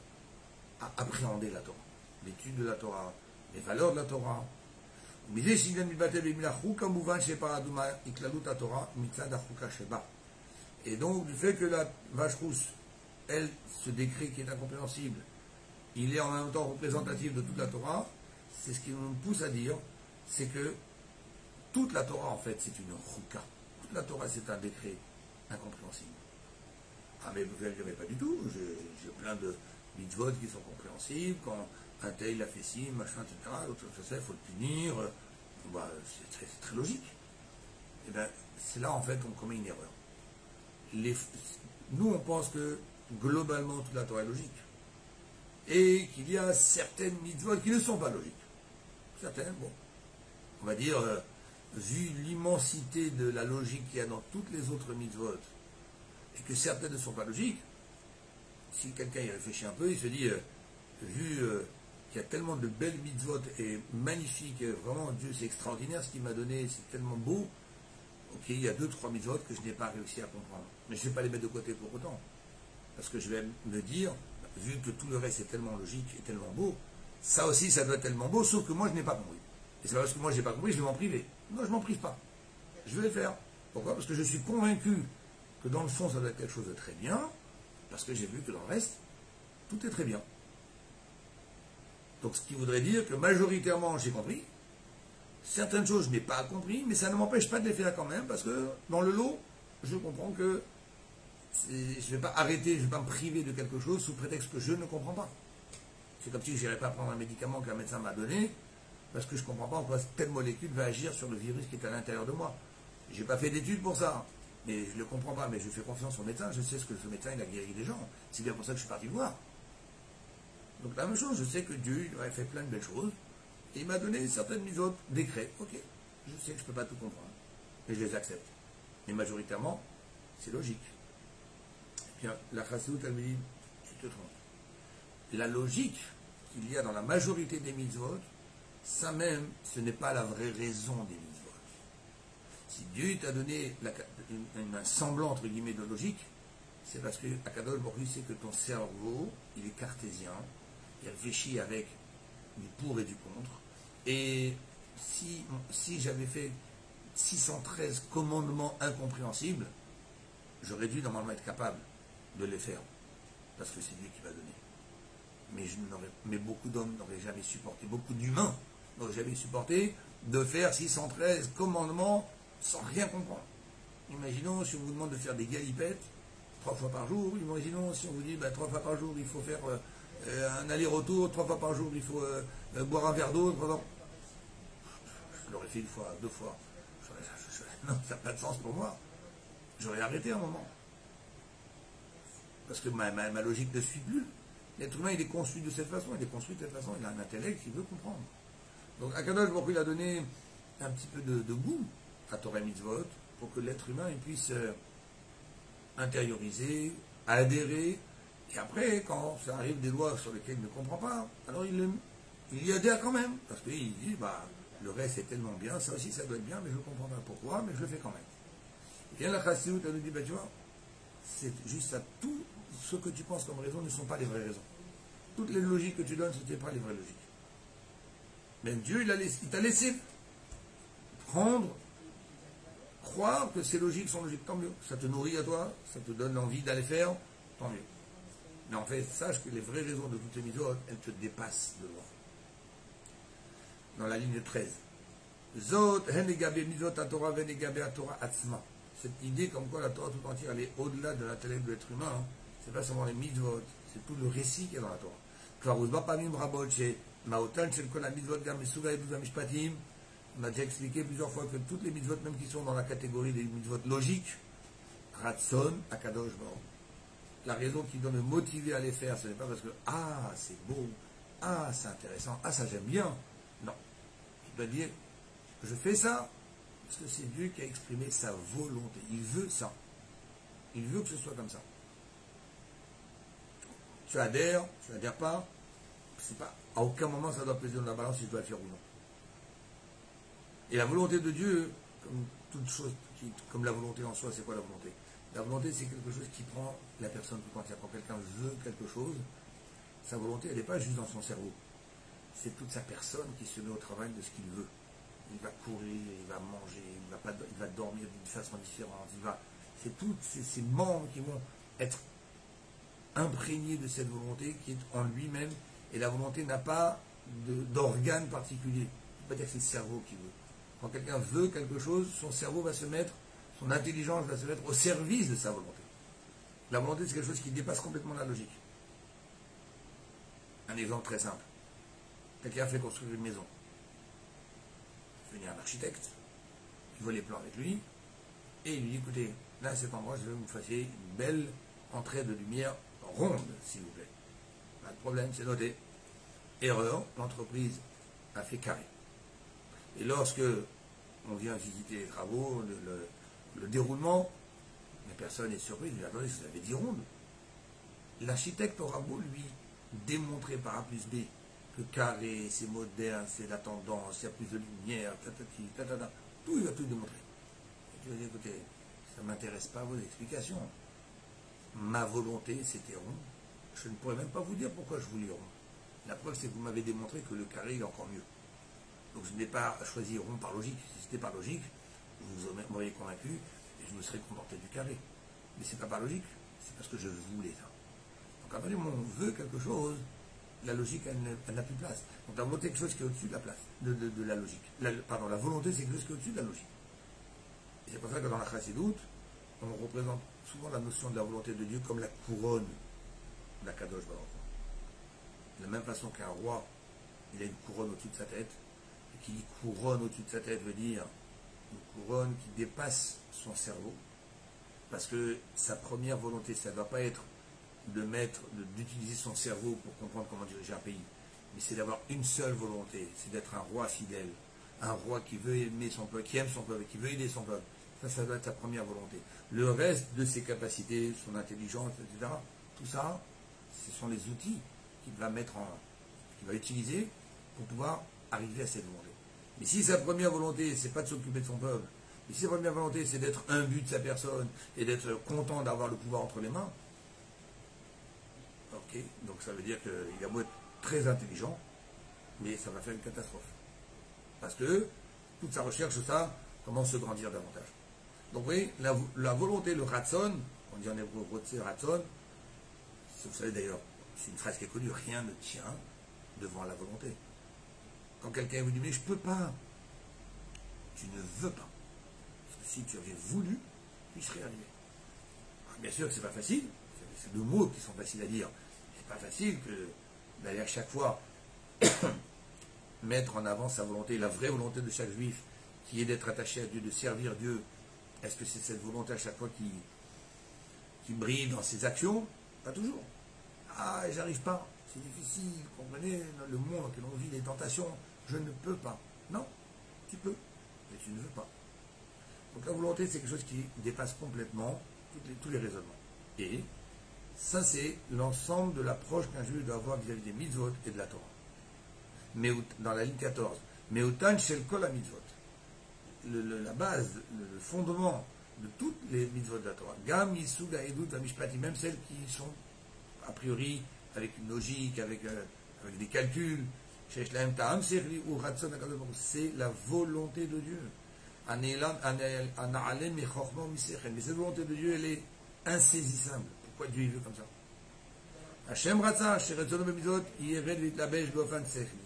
à appréhender la Torah, l'étude de la Torah, les valeurs de la Torah. Et donc, du fait que la vache rousse, elle, ce décret qui est incompréhensible, il est en même temps représentatif de toute la Torah, c'est ce qui nous pousse à dire, c'est que toute la Torah, en fait, c'est une chouka. Toute la Torah, c'est un décret incompréhensible. Ah, mais vous ne verrez pas du tout. J'ai plein de mitzvot qui sont compréhensibles. Quand un tel a fait ci, machin, etc., l'autre fait ça, il faut le punir. Bah, c'est très logique. Et bien, c'est là, en fait, qu'on commet une erreur. Nous, on pense que, globalement, toute la Torah est logique. Et qu'il y a certaines mitzvot qui ne sont pas logiques. Certaines, bon. On va dire, vu l'immensité de la logique qu'il y a dans toutes les autres mitzvot, et que certaines ne sont pas logiques, si quelqu'un y réfléchit un peu, il se dit, vu qu'il y a tellement de belles mitzvot et magnifiques, vraiment, Dieu, c'est extraordinaire ce qu'il m'a donné, c'est tellement beau, ok, il y a 2-3 mitzvot que je n'ai pas réussi à comprendre. Mais je ne vais pas les mettre de côté pour autant. Parce que je vais me dire, vu que tout le reste est tellement logique et tellement beau, ça aussi, ça doit être tellement beau, sauf que moi, je n'ai pas compris. Et c'est parce que moi, je n'ai pas compris, je vais m'en priver. Non, je ne m'en prive pas. Je vais le faire. Pourquoi? Parce que je suis convaincu que dans le fond, ça doit être quelque chose de très bien, parce que j'ai vu que dans le reste, tout est très bien. Donc, ce qui voudrait dire que majoritairement, j'ai compris. Certaines choses, je n'ai pas compris, mais ça ne m'empêche pas de les faire quand même, parce que dans le lot, je comprends que je ne vais pas arrêter, je ne vais pas me priver de quelque chose sous prétexte que je ne comprends pas. C'est comme si je n'irais pas prendre un médicament qu'un médecin m'a donné, parce que je ne comprends pas en quoi telle molécule va agir sur le virus qui est à l'intérieur de moi. Je n'ai pas fait d'études pour ça, mais je ne le comprends pas, mais je fais confiance au médecin, je sais ce que ce médecin il a guéri des gens. C'est bien pour ça que je suis parti le voir. Donc la même chose, je sais que Dieu il aurait fait plein de belles choses, et il m'a donné certaines mises autres décrets. Ok, je sais que je ne peux pas tout comprendre, mais je les accepte. Mais majoritairement, c'est logique. Et bien, la Chassidut, elle me dit, tu te trompes. La logique qu'il y a dans la majorité des mitzvot, ça même, ce n'est pas la vraie raison des mitzvot. Si Dieu t'a donné un semblant, entre guillemets, de logique, c'est parce que Akadosh Baruch Hu sait que ton cerveau, il est cartésien, il réfléchit avec du pour et du contre. Et si j'avais fait 613 commandements incompréhensibles, j'aurais dû normalement être capable de les faire, parce que c'est Dieu qui m'a donné. Mais beaucoup d'hommes n'auraient jamais supporté, beaucoup d'humains n'auraient jamais supporté de faire 613 commandements sans rien comprendre. Imaginons si on vous demande de faire des galipettes 3 fois par jour, imaginons si on vous dit 3 fois par jour il faut faire un aller-retour, 3 fois par jour il faut boire un verre d'eau, je l'aurais fait 1 fois, 2 fois. Non, ça n'a pas de sens pour moi. J'aurais arrêté un moment. Parce que ma logique ne suit plus. L'être humain, il est construit de cette façon, il a un intellect qu'il veut comprendre. Donc, Akadosh Baruch Hu, il a donné un petit peu de goût à Torah Mitzvot pour que l'être humain il puisse intérioriser, adhérer, et après, quand ça arrive des lois sur lesquelles il ne comprend pas, alors il y adhère quand même, parce qu'il dit, le reste est tellement bien, ça aussi ça doit être bien, mais je ne comprends pas pourquoi, mais je le fais quand même. Et bien la Chassidut, elle nous dit, tu vois, c'est juste ça, tout ce que tu penses comme raison ne sont pas les vraies raisons. Toutes les logiques que tu donnes, ce n'étaient pas les vraies logiques. Même Dieu, il t'a laissé apprendre, croire que ces logiques sont logiques, tant mieux. Ça te nourrit à toi, ça te donne l'envie d'aller faire, tant mieux. Mais en fait, sache que les vraies raisons de toutes les mitzvot, elles te dépassent devant. Dans la ligne 13. Zot, henegabé mitzvot à Torah, venegabé à Torah atzma. Cette idée comme quoi la Torah tout entière, elle est au-delà de l'intellect de l'être humain. Hein. C'est pas seulement les mitzvot, c'est tout le récit qu'il y a dans la Torah. On a déjà expliqué plusieurs fois que toutes les mitzvot, même qui sont dans la catégorie des mitzvot logiques, Ratson, Akadosh Baruch. La raison qui doit me motiver à les faire, ce n'est pas parce que ah c'est beau, ah c'est intéressant, ah ça j'aime bien. Non. Je dois dire, je fais ça parce que c'est Dieu qui a exprimé sa volonté. Il veut ça. Il veut que ce soit comme ça. Tu adhères pas, c'est pas, à aucun moment ça doit peser dans la balance si je dois le faire ou non. Et la volonté de Dieu, comme toute chose, comme la volonté en soi, c'est quoi la volonté? La volonté, c'est quelque chose qui prend la personne tout entière. Quand quelqu'un veut quelque chose, sa volonté, elle n'est pas juste dans son cerveau. C'est toute sa personne qui se met au travail de ce qu'il veut. Il va courir, il va manger, il va dormir d'une façon différente. C'est tous ces membres qui vont être imprégnés de cette volonté qui est en lui-même. Et la volonté n'a pas d'organe particulier. Il ne faut pas dire que c'est le cerveau qui veut. Quand quelqu'un veut quelque chose, son cerveau va se mettre, son intelligence va se mettre au service de sa volonté. La volonté, c'est quelque chose qui dépasse complètement la logique. Un exemple très simple. Quelqu'un fait construire une maison. Il fait venir un architecte, il voit les plans avec lui, et il lui dit, écoutez, là, à cet endroit, je veux que vous fassiez une belle entrée de lumière ronde, s'il vous plaît. Pas de problème, c'est noté. Erreur, l'entreprise a fait carré. Et lorsque on vient visiter les travaux, le déroulement, la personne est surprise, il dit, attendez, vous avez dit ronde. L'architecte aura beau lui démontrer par A plus B que carré, c'est moderne, c'est la tendance, il y a plus de lumière, tout, il va tout démontrer. Et tu vas dire, écoutez, ça ne m'intéresse pas vos explications. Ma volonté, c'était rond. Je ne pourrais même pas vous dire pourquoi je voulais rond. La preuve, c'est que vous m'avez démontré que le carré est encore mieux. Donc je n'ai pas choisi rond par logique. Si c'était par logique, vous m'auriez convaincu et je me serais comporté du carré. Mais c'est pas par logique, c'est parce que je voulais ça. Donc à partir du moment où on veut quelque chose, la logique, elle n'a plus de place. Donc la volonté, c'est quelque chose qui est au-dessus de la place, de la logique. La volonté, c'est quelque chose qui est au-dessus de la logique. Et c'est pour ça que dans la Chassidoute, on représente souvent la notion de la volonté de Dieu comme la couronne de la Kadosh Baruch. De la même façon qu'un roi, il a une couronne au-dessus de sa tête, et qui dit couronne au-dessus de sa tête veut dire une couronne qui dépasse son cerveau, parce que sa première volonté, ça ne doit pas être d'utiliser son cerveau pour comprendre comment diriger un pays, mais c'est d'avoir une seule volonté, c'est d'être un roi fidèle, un roi qui veut aimer son peuple, qui aime son peuple, qui veut aider son peuple. Ça doit être sa première volonté. Le reste de ses capacités, son intelligence, etc., tout ça, ce sont les outils qu'il va utiliser pour pouvoir arriver à cette volonté. Mais si sa première volonté, c'est pas de s'occuper de son peuple, mais si sa première volonté, c'est d'être imbu de sa personne et d'être content d'avoir le pouvoir entre les mains, ok, donc ça veut dire qu'il a beau être très intelligent, mais ça va faire une catastrophe. Parce que toute sa recherche, ça, comment se grandir davantage. Donc vous voyez, la volonté, le ratson, on dit en hébreu ratson, vous savez d'ailleurs, c'est une phrase qui est connue, rien ne tient devant la volonté. Quand quelqu'un vous dit, mais je ne peux pas, tu ne veux pas. Parce que si tu avais voulu, tu serais arrivé. Alors, bien sûr que ce n'est pas facile, c'est deux mots qui sont faciles à dire. C'est pas facile d'aller à chaque fois mettre en avant sa volonté, la vraie volonté de chaque juif, qui est d'être attaché à Dieu, de servir Dieu. Est-ce que c'est cette volonté à chaque fois qui brille dans ses actions? Pas toujours. Ah, j'arrive pas, c'est difficile, comprenez, le monde que l'on vit, les tentations, je ne peux pas. Non, tu peux, mais tu ne veux pas. Donc la volonté, c'est quelque chose qui dépasse complètement tous les raisonnements. Et ça, c'est l'ensemble de l'approche qu'un juif doit avoir vis-à-vis des mitzvot et de la Torah. Mais dans la ligne 14, mais autant shel kol la mitzvot. La base, le fondement de toutes les mitzvot de la Torah, Gam, Yisug, Haedut, Amishpati, même celles qui sont a priori avec une logique, avec des calculs, c'est la volonté de Dieu. Mais cette volonté de Dieu, elle est insaisissable. Pourquoi Dieu il veut comme ça? Hashem Ratza, Sheretzono Bemizot, Yered Vitlabesh Bofan Sechli.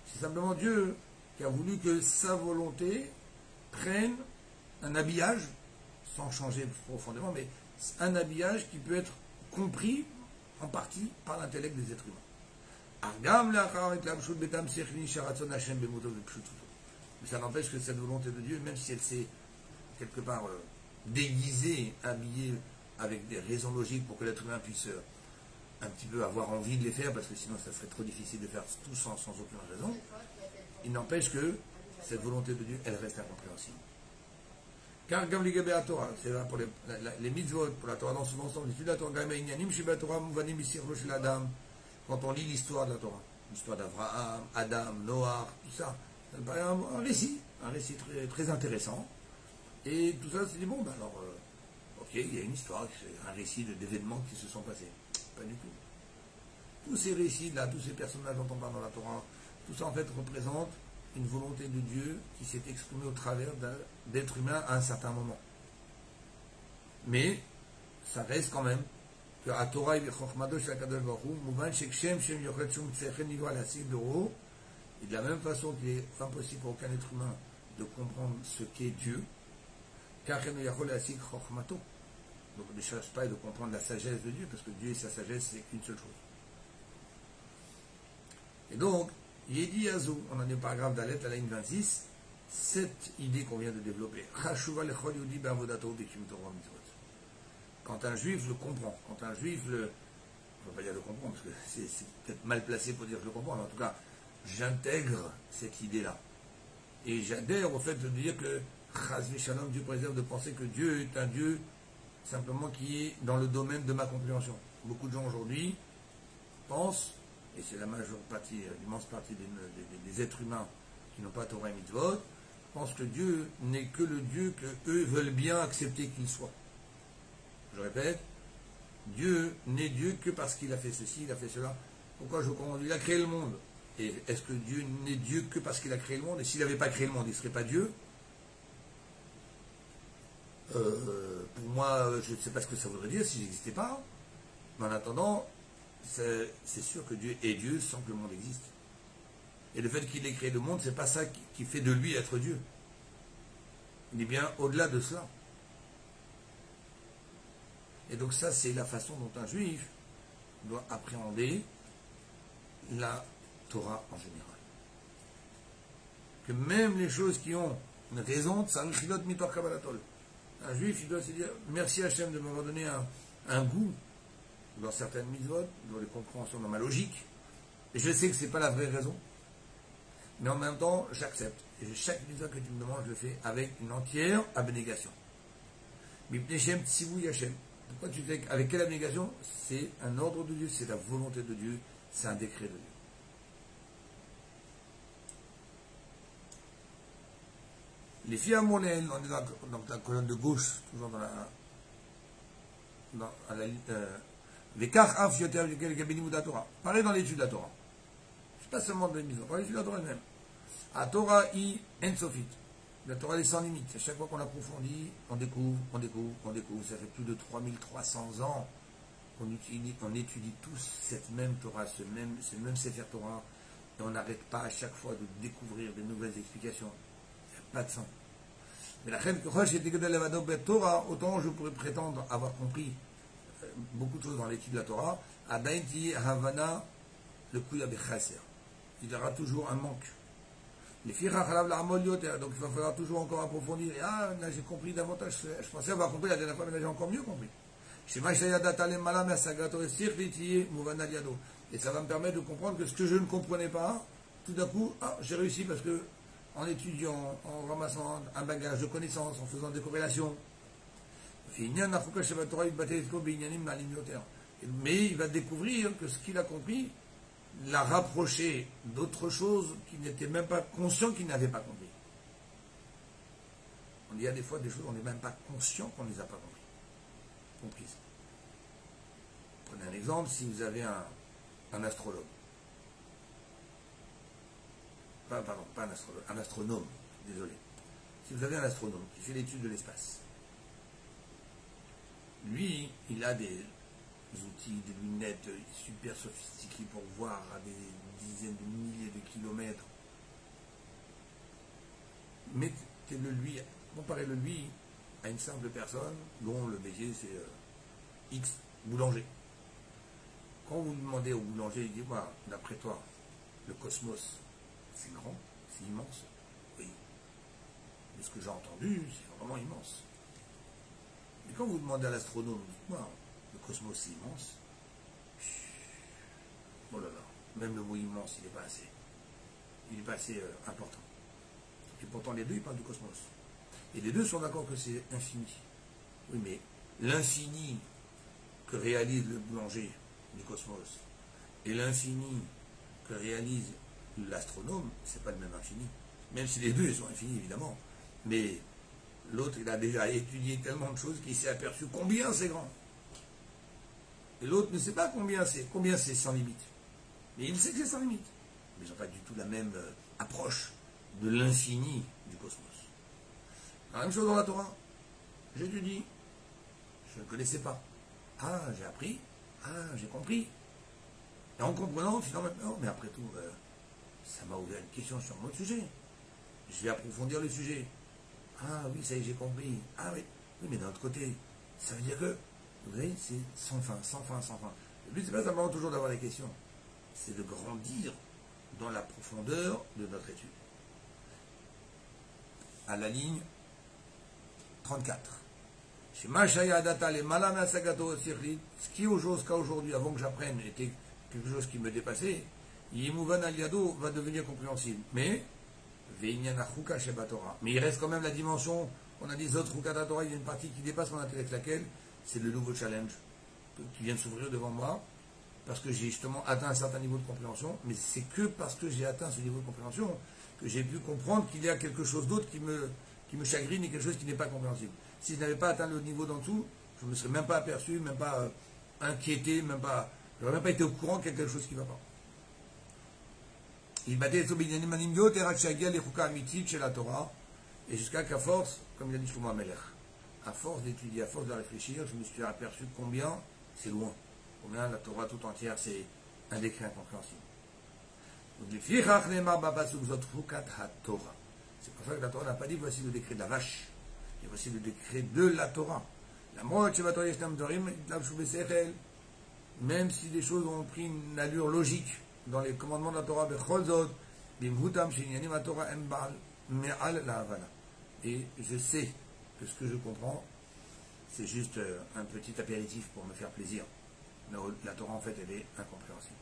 C'est simplement Dieu qui a voulu que sa volonté prenne un habillage, sans changer profondément, mais un habillage qui peut être compris en partie par l'intellect des êtres humains. Mais ça n'empêche que cette volonté de Dieu, même si elle s'est quelque part déguisée, habillée avec des raisons logiques pour que l'être humain puisse un petit peu avoir envie de les faire, parce que sinon ça serait trop difficile de faire tout sans aucune raison, il n'empêche que cette volonté de Dieu, elle reste incompréhensible. Car comme la Torah, c'est là pour les mitzvot, pour la Torah dans son ensemble, l'étude de la Torah, quand on lit l'histoire de la Torah, l'histoire d'Abraham, Adam, Noah, tout ça, ça paraît un récit très, très intéressant. Et tout ça, c'est dit, bon, ben alors, ok, il y a une histoire, c'est un récit d'événements qui se sont passés. Pas du tout. Tous ces récits-là, tous ces personnages dont on parle dans la Torah, tout ça en fait représente une volonté de Dieu qui s'est exprimée au travers d'êtres humains à un certain moment. Mais ça reste quand même que à Torah et de la même façon qu'il est impossible pour aucun être humain de comprendre ce qu'est Dieu, car donc ne cherche pas de comprendre la sagesse de Dieu, parce que Dieu et sa sagesse, c'est qu'une seule chose. Et donc, Yedi Yazou, on en est au paragraphe d'Alet, à la ligne 26, cette idée qu'on vient de développer. Quand un juif le comprend, quand un juif le... On ne peut pas dire le comprend, parce que c'est peut-être mal placé pour dire je le comprends, mais en tout cas, j'intègre cette idée-là. Et j'adhère au fait de dire que Chazvi Shalom, Dieu préserve de penser que Dieu est un Dieu simplement qui est dans le domaine de ma compréhension. Beaucoup de gens aujourd'hui pensent, et c'est la majeure partie, l'immense partie des êtres humains qui n'ont pas Torah et Mitzvot, pensent que Dieu n'est que le Dieu que eux veulent bien accepter qu'il soit. Je répète, Dieu n'est Dieu que parce qu'il a fait ceci, il a fait cela. Pourquoi je comprends? Il a créé le monde. Et est-ce que Dieu n'est Dieu que parce qu'il a créé le monde? Et s'il n'avait pas créé le monde, il ne serait pas Dieu? Pour moi, je ne sais pas ce que ça voudrait dire s'il n'existait pas. Mais en attendant, c'est sûr que Dieu est Dieu sans que le monde existe. Et le fait qu'il ait créé le monde, c'est pas ça qui fait de lui être Dieu. Il est bien au-delà de cela. Et donc ça, c'est la façon dont un juif doit appréhender la Torah en général. Que même les choses qui ont une raison, ça richilot mitor kabbalatol. Un juif, il doit se dire, merci Hachem de m'avoir donné un goût dans certaines mitzvot, dans les compréhensions, dans ma logique. Et je sais que ce n'est pas la vraie raison. Mais en même temps, j'accepte. Et chaque mitzvah que tu me demandes, je le fais avec une entière abnégation. Mipnechem tzivou Hachem. Pourquoi tu fais avec quelle abnégation? C'est un ordre de Dieu, c'est la volonté de Dieu, c'est un décret de Dieu. Les filles à Monel, on est dans la colonne de gauche, toujours dans la pareil dans l'étude de la Torah. C'est pas seulement de la mise, dans l'étude de la Torah elle-même. À Torah i ensofit. La Torah est sans limite. À chaque fois qu'on approfondit, on découvre. Ça fait plus de 3300 ans qu'on étudie tous cette même Torah, ce même Sefer Torah, et on n'arrête pas à chaque fois de découvrir de nouvelles explications. Il n'y a pas de sens. Mais la reine que Torah, autant je pourrais prétendre avoir compris beaucoup de choses dans l'étude de la Torah, Adainti Havana le Kuya Bechaser. Il y aura toujours un manque. Les filles donc il va falloir toujours encore approfondir. Et, là j'ai compris davantage. Je pensais avoir compris la dernière fois, mais là j'ai encore mieux compris. Et ça va me permettre de comprendre que ce que je ne comprenais pas, tout d'un coup, j'ai réussi parce que en étudiant, en ramassant un bagage de connaissances, en faisant des corrélations. Mais il va découvrir que ce qu'il a compris l'a rapproché d'autres choses qu'il n'était même pas conscient qu'il n'avait pas compris. Il y a des fois des choses on n'est même pas conscient qu'on ne les a pas comprises. Prenez un exemple, si vous avez un astrologue. Pas un astrologue, un astronome, désolé. Si vous avez un astronome qui fait l'étude de l'espace, lui, il a des outils, des lunettes super sophistiquées pour voir à des dizaines de milliers de kilomètres. Mettez-le lui, comparez-le lui à une simple personne dont le métier c'est X, boulanger. Quand vous demandez au boulanger, il dit, moi, d'après toi, le cosmos, c'est grand, c'est immense. Oui. Mais ce que j'ai entendu, c'est vraiment immense. Et quand vous demandez à l'astronome, dites-moi, le cosmos, c'est immense. Oh là là, même le mot immense, il n'est pas assez. Il n'est pas assez important. Et pourtant, les deux, ils parlent du cosmos. Et les deux sont d'accord que c'est infini. Oui, mais l'infini que réalise le boulanger du cosmos et l'infini que réalise l'astronome, c'est pas le même infini. Même si les deux sont infinis, évidemment. Mais l'autre, il a déjà étudié tellement de choses qu'il s'est aperçu combien c'est grand. Et l'autre ne sait pas combien c'est sans limite. Mais il sait que c'est sans limite. Mais ils n'ont pas du tout la même approche de l'infini du cosmos. La même chose dans la Torah. J'étudie. Je ne connaissais pas. Ah, j'ai appris. Ah, j'ai compris. Et en comprenant, finalement, mais après tout, ça m'a ouvert une question sur un autre sujet. Je vais approfondir le sujet. Ah oui, ça y est, j'ai compris. Ah oui, oui, mais d'un autre côté, ça veut dire que, vous voyez, c'est sans fin, sans fin, sans fin. Le but, c'est pas simplement toujours d'avoir des questions. C'est de grandir dans la profondeur de notre étude. À la ligne 34. Ce qui jusqu'à aujourd'hui, avant que j'apprenne, était quelque chose qui me dépassait, Yimouvan Aliado va devenir compréhensible. Mais il reste quand même la dimension, on a dit autres Torah, il y a une partie qui dépasse mon intellect, laquelle c'est le nouveau challenge qui vient de s'ouvrir devant moi, parce que j'ai justement atteint un certain niveau de compréhension, mais c'est que parce que j'ai atteint ce niveau de compréhension que j'ai pu comprendre qu'il y a quelque chose d'autre qui me chagrine et quelque chose qui n'est pas compréhensible. Si je n'avais pas atteint le niveau d'en dessous, je ne me serais même pas aperçu, même pas inquiété, je n'aurais même pas été au courant qu'il y a quelque chose qui ne va pas. Il battait chez la Torah, et jusqu'à qu'à force, comme il a dit Shlomo Amelech, à force d'étudier, à force de réfléchir, je me suis aperçu combien c'est loin, combien la Torah tout entière c'est un décret incompréhensible. C'est pour ça que la Torah n'a pas dit voici le décret de la vache, et voici le décret de la Torah. Même si les choses ont pris une allure logique dans les commandements de la Torah, et je sais que ce que je comprends, c'est juste un petit apéritif pour me faire plaisir. Mais la Torah, en fait, elle est incompréhensible.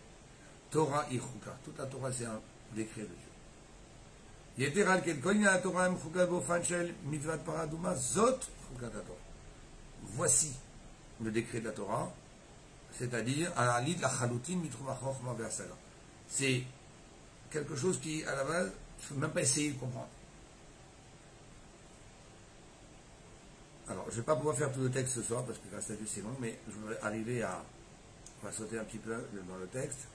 Torah ichuka. Toute la Torah, c'est un décret de Dieu. Voici le décret de la Torah, c'est-à-dire c'est quelque chose qui, à la base, il ne faut même pas essayer de comprendre. Alors, je ne vais pas pouvoir faire tout le texte ce soir, parce que grâce à Dieu c'est long, mais je voudrais arriver à... On va sauter un petit peu dans le texte.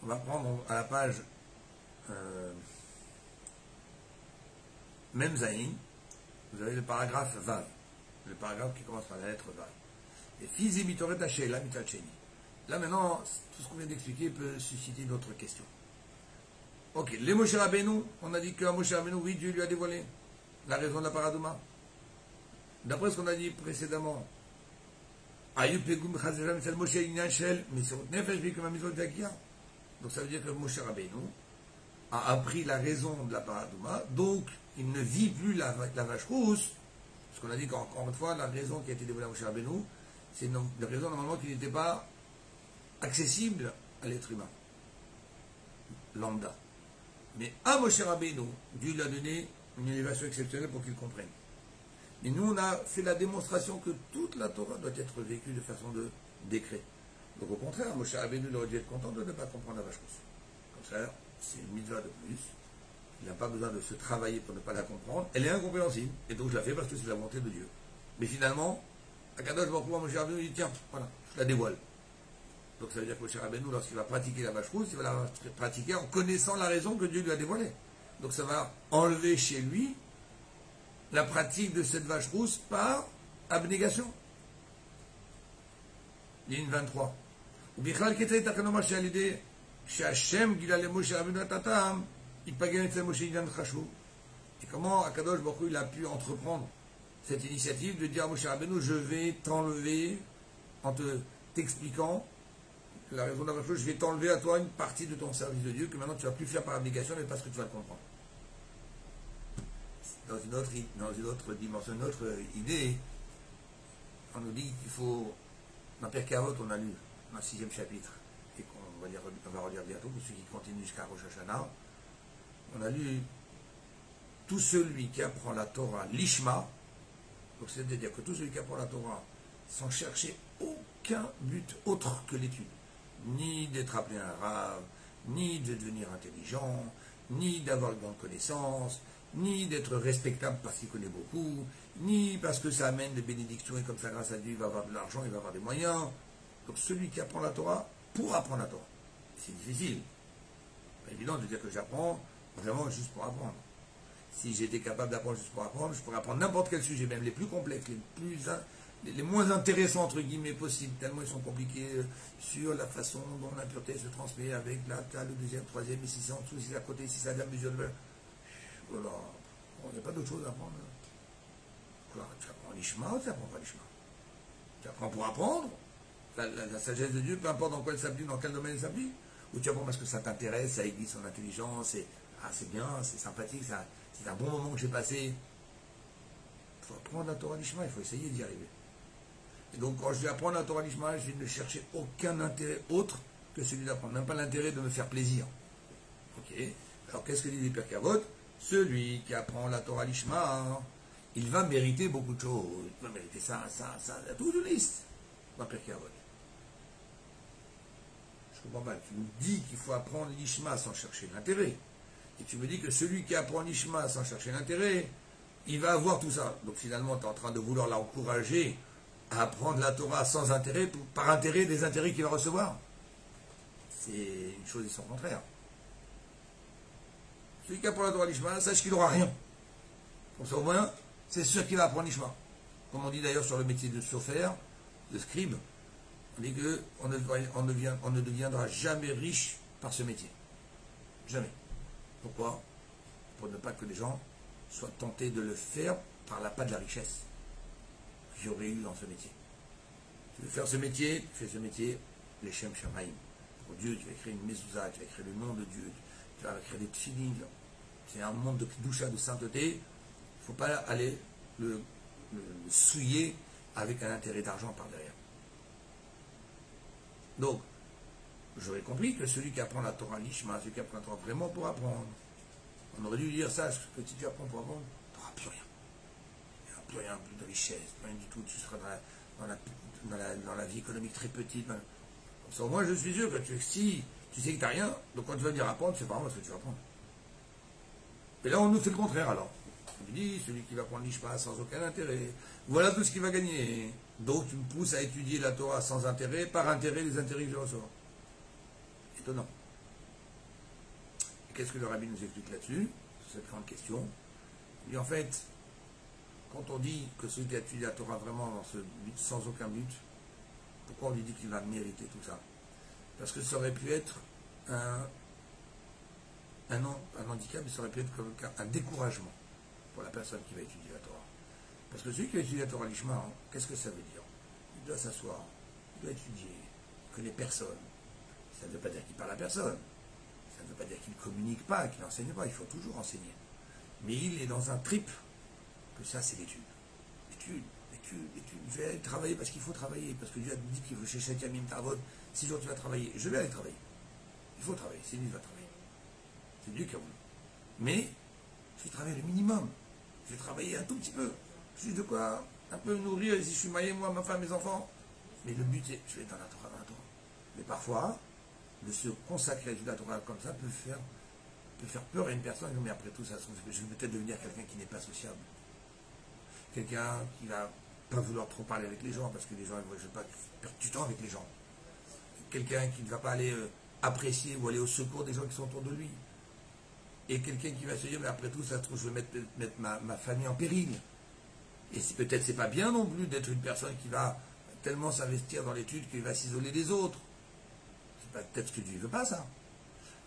On va prendre à la page Mem Zayin, vous avez le paragraphe 20, le paragraphe qui commence par la lettre 20. Et Fizi mitoret hashela mitacheni. Là maintenant, tout ce qu'on vient d'expliquer peut susciter d'autres questions. Ok, les Moshe Rabbeinu, on a dit qu'à Moshe Rabbeinu, oui, Dieu lui a dévoilé la raison de la paradouma. D'après ce qu'on a dit précédemment, donc ça veut dire que Moshe Rabbeinu a appris la raison de la paradouma, donc il ne vit plus la vache rousse, parce qu'on a dit qu'encore une fois, la raison qui a été dévoilée à Moshe Rabbeinu, c'est une raison normalement qui n'était pas accessible à l'être humain, lambda. Mais à Moshe Rabbeinu, Dieu lui a donné une élévation exceptionnelle pour qu'il comprenne. Et nous, on a fait la démonstration que toute la Torah doit être vécue de façon de décret. Donc au contraire, Moshe Rabbeinu aurait dû être content de ne pas comprendre la vache rousse. Comme ça, c'est une mitzvah de plus. Il n'a pas besoin de se travailler pour ne pas la comprendre. Elle est incompréhensible. Et donc je la fais parce que c'est la volonté de Dieu. Mais finalement, Akadosh Baruch Hu, Moshe Rabbeinu dit tiens, voilà, je la dévoile. Donc ça veut dire que Moshe Rabbeinu, lorsqu'il va pratiquer la vache rousse, il va la pratiquer en connaissant la raison que Dieu lui a dévoilée. Donc ça va enlever chez lui la pratique de cette vache rousse par abnégation. Ligne 23. Et comment Akadosh Baruch Hu, il a pu entreprendre cette initiative de dire à Moshe Rabbeinu, je vais t'enlever, en t'expliquant la raison de la vache rousse, je vais t'enlever à toi une partie de ton service de Dieu que maintenant tu ne vas plus faire par abnégation, mais parce que tu vas le comprendre. Dans une autre dimension, une autre idée, on nous dit qu'il faut, dans Pirkei Avot, on a lu dans le 6e chapitre, et on va relire bientôt, pour ceux qui continuent jusqu'à Rosh Hashanah, on a lu tout celui qui apprend la Torah, l'Ishma, donc c'est-à-dire que tout celui qui apprend la Torah sans chercher aucun but autre que l'étude, ni d'être appelé un rave, ni de devenir intelligent, ni d'avoir une grande connaissance, ni d'être respectable parce qu'il connaît beaucoup, ni parce que ça amène des bénédictions et comme ça, grâce à Dieu, il va avoir de l'argent, il va avoir des moyens. Donc celui qui apprend la Torah, pour apprendre la Torah. C'est difficile. C'est évident de dire que j'apprends vraiment juste pour apprendre. Si j'étais capable d'apprendre juste pour apprendre, je pourrais apprendre n'importe quel sujet, même les plus complexes, les moins intéressants, entre guillemets, possibles, tellement ils sont compliqués, sur la façon dont l'impureté se transmet avec la le deuxième, troisième, et si c'est en dessous, si c'est à côté, si c'est à la mesure de... Voilà. Il n'y a pas d'autre chose à apprendre. Quoi, tu apprends l'Ishma ou tu n'apprends pas l'Ishma? Tu apprends pour apprendre la sagesse de Dieu, peu importe dans quoi elle s'applique, dans quel domaine elle s'applique, ou tu apprends parce que ça t'intéresse, ça aiguise son intelligence, c'est bien, c'est sympathique, c'est un bon moment que j'ai passé. Il faut apprendre la Torah l'Ishma, il faut essayer d'y arriver. Et donc quand je vais apprendre la Torah l'Ishma, je vais ne chercher aucun intérêt autre que celui d'apprendre, même pas l'intérêt de me faire plaisir. Ok. Alors qu'est-ce que dit les Pirkei Avot? Celui qui apprend la Torah l'Ishma, il va mériter beaucoup de choses. Il va mériter ça, toute une liste. Dans Pirkei Avot. Je comprends pas. Tu me dis qu'il faut apprendre l'Ishma sans chercher l'intérêt. Et tu me dis que celui qui apprend l'Ishma sans chercher l'intérêt, il va avoir tout ça. Donc finalement, tu es en train de vouloir l'encourager à apprendre la Torah sans intérêt, par intérêt des intérêts qu'il va recevoir. C'est une chose et son contraire. Celui qui apprend la Torah l'Ishma, sache qu'il n'aura rien. Comme ça au moins, c'est sûr qu'il va apprendre l'Ishma. Comme on dit d'ailleurs sur le métier de sofer, de scribe, on dit qu'on ne deviendra jamais riche par ce métier. Jamais. Pourquoi? Pour ne pas que les gens soient tentés de le faire par l'appât de la richesse que j'aurais eu dans ce métier. Tu veux faire ce métier, tu fais ce métier, les Shem Shamaim. Pour Dieu, tu vas écrire une mezouza, tu vas écrire le nom de Dieu, tu vas écrire des tfilin. C'est un monde de kedusha, de sainteté. Il ne faut pas aller le souiller avec un intérêt d'argent par derrière. Donc, j'aurais compris que celui qui apprend la Torah l'Ishma, celui qui apprend la Torah vraiment pour apprendre, on aurait dû dire ça, que si tu apprends pour apprendre, tu n'auras plus rien. Il n'y aura plus rien, plus de richesse, rien du tout, tu seras dans la vie économique très petite. Comme ça, au moins, je suis sûr que si tu sais que tu n'as rien, donc quand tu vas dire apprendre, c'est pas vraiment ce que tu vas apprendre. Et là, on nous fait le contraire alors. On nous dit, celui qui va prendre l'Ishma sans aucun intérêt, voilà tout ce qu'il va gagner. Donc, tu me pousses à étudier la Torah sans intérêt, par intérêt, les intérêts que je reçois. Étonnant. Et qu'est-ce que le rabbi nous explique là-dessus, sur cette grande question? Il dit en fait, quand on dit que celui qui a étudié la Torah vraiment dans ce but, sans aucun but, pourquoi on lui dit qu'il va mériter tout ça? Parce que ça aurait pu être un handicap, mais ça aurait pu être comme un découragement pour la personne qui va étudier la Torah. Parce que celui qui va étudier la Torah l'Ishma, qu'est-ce que ça veut dire? Il doit s'asseoir, il doit étudier, il connaît personne. Ça ne veut pas dire qu'il parle à personne. Ça ne veut pas dire qu'il ne communique pas, qu'il n'enseigne pas. Il faut toujours enseigner. Mais il est dans un trip que ça, c'est l'étude. L'étude. Je vais aller travailler parce qu'il faut travailler. Parce que Dieu a dit qu'il faut chez Yamim Tavot. 6 jours tu vas travailler. Je vais aller travailler. Il faut travailler. C'est lui qui va travailler. C'est Dieu qui a voulu. Mais je vais travailler le minimum. Je vais travailler un tout petit peu. Juste de quoi un peu nourrir, si je suis marié, moi, ma femme, mes enfants. Mais le but, c'est je vais être dans la Torah, Mais parfois, de se consacrer à la Torah comme ça peut faire peur à une personne. Mais après tout, ça, je vais peut-être devenir quelqu'un qui n'est pas sociable. Quelqu'un qui va pas vouloir trop parler avec les gens, parce que les gens, je ne vais pas perdre du temps avec les gens. quelqu'un qui ne va pas aller apprécier ou aller au secours des gens qui sont autour de lui. Et quelqu'un qui va se dire, mais après tout, ça se trouve, je vais mettre ma famille en péril. Et peut-être c'est pas bien non plus d'être une personne qui va tellement s'investir dans l'étude qu'il va s'isoler des autres. C'est peut-être ce que Dieu ne veut pas, ça.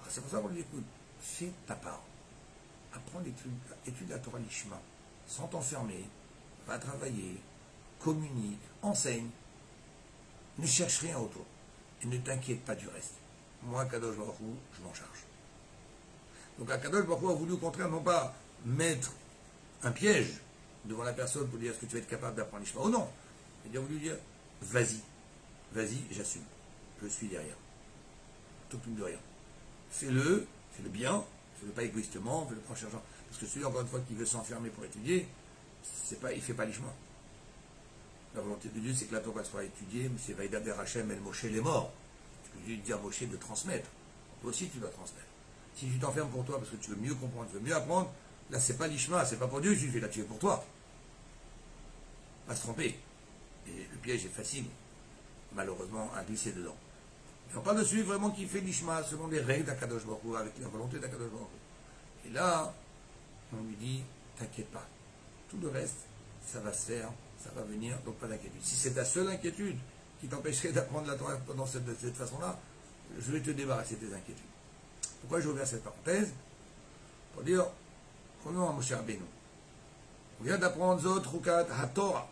Alors c'est pour ça qu'on lui dit, écoute, fais ta part. Apprends l'étude la Torah Lishma, sans t'enfermer, va travailler, communique, enseigne. Ne cherche rien autour. Et ne t'inquiète pas du reste. Moi, Kadosh Baruch Hu, je m'en charge. Donc Kadosh Baruch Hu a voulu au contraire non pas mettre un piège devant la personne pour dire est-ce que tu vas être capable d'apprendre l'Ishma. Oh non. Il a voulu dire vas-y, j'assume. Je suis derrière. T'occupe de rien. Fais-le bien, fais-le pas égoïstement, fais-le prendre chargeant. Parce que celui, encore une fois, qui veut s'enfermer pour étudier, il ne fait pas l'Ishma. La volonté de Dieu, c'est que la Torah soit étudiée, mais c'est Vaïda Ber Hashem El Moshe les morts. Parce que Dieu dit à Moshe de transmettre. Toi aussi, tu dois transmettre. Si tu t'enfermes pour toi parce que tu veux mieux comprendre, tu veux mieux apprendre, là, c'est pas l'Ishma, c'est pas pour Dieu que tu le fais, là, tu es pour toi. Pas se tromper. Et le piège est facile, malheureusement, à glisser dedans. Et on parle de celui vraiment qui fait l'Ishma selon les règles d'Akadosh Baruch Hu, avec la volonté d'Akadosh Baruch Hu. Et là, on lui dit, t'inquiète pas. Tout le reste, ça va se faire, ça va venir, donc pas d'inquiétude. Si c'est ta seule inquiétude qui t'empêcherait d'apprendre la Torah de cette façon-là, je vais te débarrasser de tes inquiétudes. Pourquoi j'ai ouvert cette parenthèse? Pour dire, revenons à Moshe Rabbeinu. On vient d'apprendre Zot Rukat HaTorah.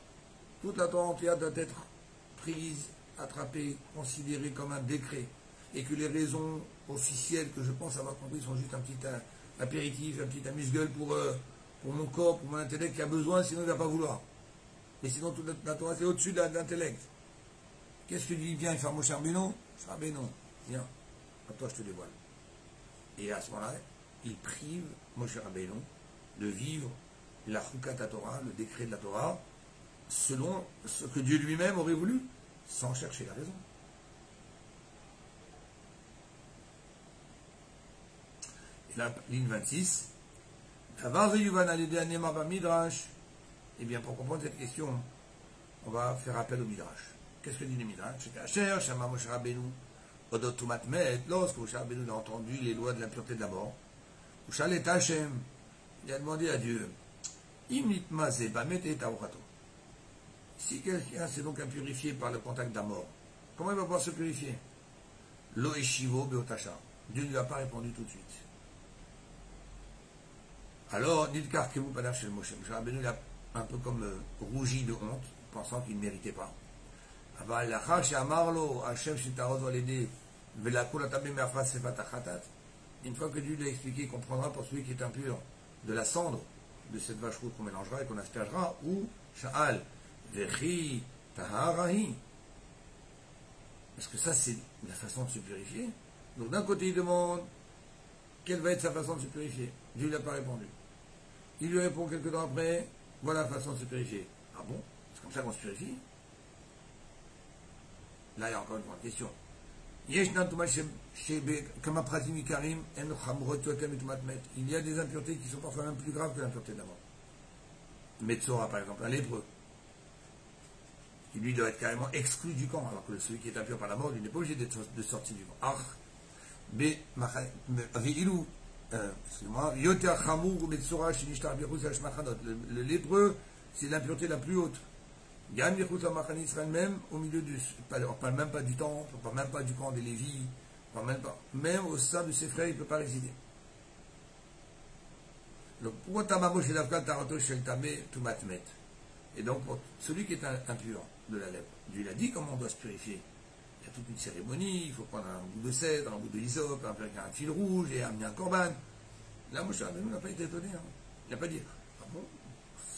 Toute la Torah entière doit être prise, attrapée, considérée comme un décret. Et que les raisons officielles que je pense avoir compris sont juste un petit apéritif, un petit amuse-gueule pour mon corps, pour mon intellect qui a besoin, sinon il ne va pas vouloir. Et sinon toute la Torah c'est au-dessus de l'intellect. Qu'est-ce que dit viens faire Moshe Rabbeinu? Moshe Rabbeinu, viens, à toi je te dévoile. Et à ce moment-là, il prive Moshe Rabbeinu de vivre la Chukat Torah, le décret de la Torah, selon ce que Dieu lui-même aurait voulu, sans chercher la raison. Et la ligne 26, eh bien, pour comprendre cette question, on va faire appel au Midrash. Qu'est-ce que dit le Midrash? Lorsque Moshe Rabbeinu a entendu les lois de l'impureté de la mort, il a demandé à Dieu, si quelqu'un s'est donc impurifié par le contact de la mort, comment il va pouvoir se purifier? Lo eshivo beotasha. Dieu ne lui a pas répondu tout de suite. Alors, Nidkar Kevu Panav chez Moshe. Moshe Rabbeinu a un peu comme rougi de honte, pensant qu'il ne méritait pas. Aval lachar she'amarlo Hashem shetarot valede velakol atamim me'afras sefat achatat. Une fois que Dieu lui a expliqué, il comprendra pour celui qui est impur de la cendre de cette vache rouge qu'on mélangera et qu'on aspergera, ou sha'al vechi taharahi. Parce que ça, c'est la façon de se purifier. Donc d'un côté, il demande quelle va être sa façon de se purifier. Dieu ne lui a pas répondu. Il lui répond quelques temps après, voilà la façon de se purifier. Ah bon? C'est comme ça qu'on se purifie? Là, il y a encore une grande question. Il y a des impuretés qui sont parfois même plus graves que l'impureté de la mort. Metzora, par exemple, un lépreux, qui lui doit être carrément exclu du camp, alors que celui qui est impur par la mort, il n'est pas obligé de sortir du camp. Le lépreux, c'est l'impureté la plus haute. Même au milieu du. On ne parle même pas du temple, on ne parle même pas du camp des Lévis, on parle même pas. Même au sein de ses frères, il ne peut pas résider. Donc, pour et donc, pour celui qui est impur de la lèpre, Dieu l'a dit comment on doit se purifier. Il y a toute une cérémonie, il faut prendre un bout de cèdre, un bout de hysope, un fil rouge et amener un corban. Là, Moshe Rabbeinu n'a pas été étonné. Hein. Il n'a pas dit, ah bon,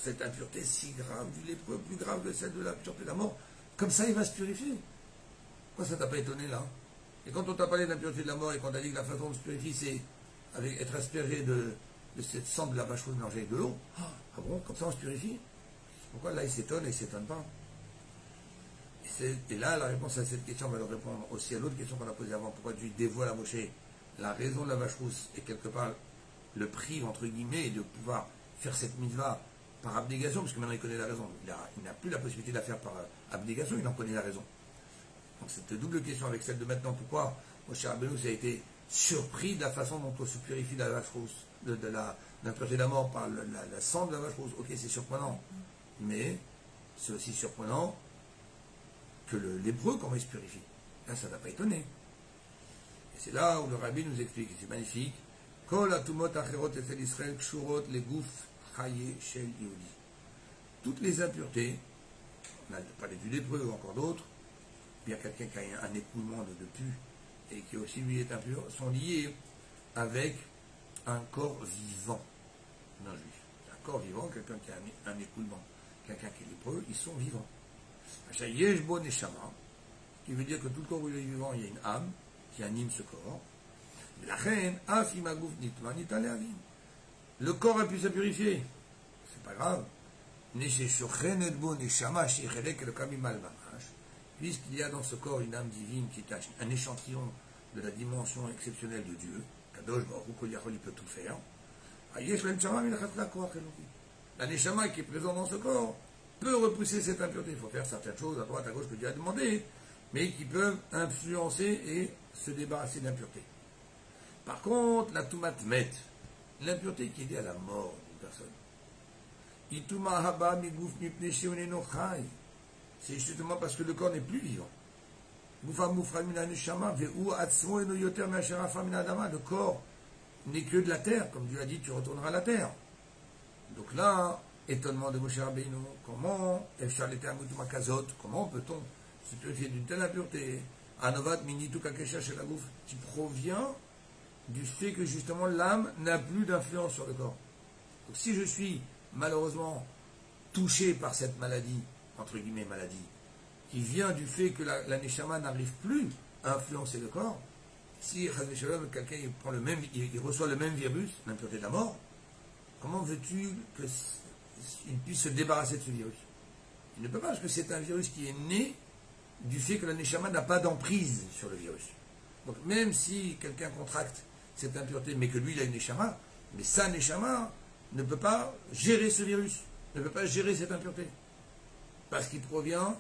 cette impureté si grave du lépreux, plus grave que celle de l'impureté de la mort, comme ça il va se purifier. Pourquoi ça t'a pas étonné là? Et quand on t'a parlé de l'impureté de la mort et qu'on t'a dit que la façon de se purifier c'est avec être aspergé de cette cendre de la vache rouge mélangée avec de l'eau, ah bon, comme ça on se purifie? Pourquoi là il s'étonne et il ne s'étonne pas? Et là la réponse à cette question va nous répondre aussi à l'autre question qu'on a posée avant. Pourquoi Dieu dévoile à Moshe la raison de la vache rousse et quelque part le prive entre guillemets de pouvoir faire cette mitzvah par abnégation, parce que maintenant il connaît la raison. Il n'a plus la possibilité de la faire par abnégation, il en connaît la raison. Donc cette double question avec celle de maintenant, pourquoi Moshe Rabbeinu a été surpris de la façon dont on se purifie de la vache rousse, de l'impureté de la mort par la sang de la vache rousse. Ok, c'est surprenant, mais c'est aussi surprenant que l'hébreu, comment il se purifie. Là, ça n'a pas étonné. Et c'est là où le rabbi nous explique, et c'est magnifique, Kol atumot acherot etel Israël kshurot le guf chaye shel Yehudi. Toutes les impuretés, on a parlé du lépreux ou encore d'autres, bien quelqu'un qui a un écoulement de pu et qui aussi lui est impur, sont liés avec un corps vivant d'un juif. Un corps vivant, quelqu'un qui a un écoulement, quelqu'un qui est lépreux, ils sont vivants. Yesh bo neshama, qui veut dire que tout le corps où il est vivant, il y a une âme qui anime ce corps. La reine, le corps a pu se purifier, c'est pas grave. Puisqu'il y a dans ce corps une âme divine qui est un échantillon de la dimension exceptionnelle de Dieu, Kadosh Baruch Hu Kol Yachol, il peut tout faire. La neshama qui est présente dans ce corps peut repousser cette impureté. Il faut faire certaines choses à droite, à gauche que Dieu a demandé, mais qui peuvent influencer et se débarrasser de l'impureté. Par contre, la tumat met, l'impureté qui est liée à la mort d'une personne. Ituma haba miguf mipne sheoneno chai. C'est justement parce que le corps n'est plus vivant. Le corps n'est que de la terre, comme Dieu a dit, tu retourneras à la terre. Donc là, étonnement de Moshe Rabbeinu, comment peut-on se purifier d'une telle impureté, qui provient du fait que justement l'âme n'a plus d'influence sur le corps. Donc si je suis malheureusement touché par cette maladie, entre guillemets maladie, qui vient du fait que la neshama n'arrive plus à influencer le corps, si quelqu'un il reçoit le même virus, l'impureté de la mort, comment veux-tu qu'il puisse se débarrasser de ce virus? Il ne peut pas, parce que c'est un virus qui est né du fait que la neshama n'a pas d'emprise sur le virus. Donc même si quelqu'un contracte cette impureté, mais que lui il a une neshama, mais sa neshama ne peut pas gérer ce virus, ne peut pas gérer cette impureté. Parce qu'il provient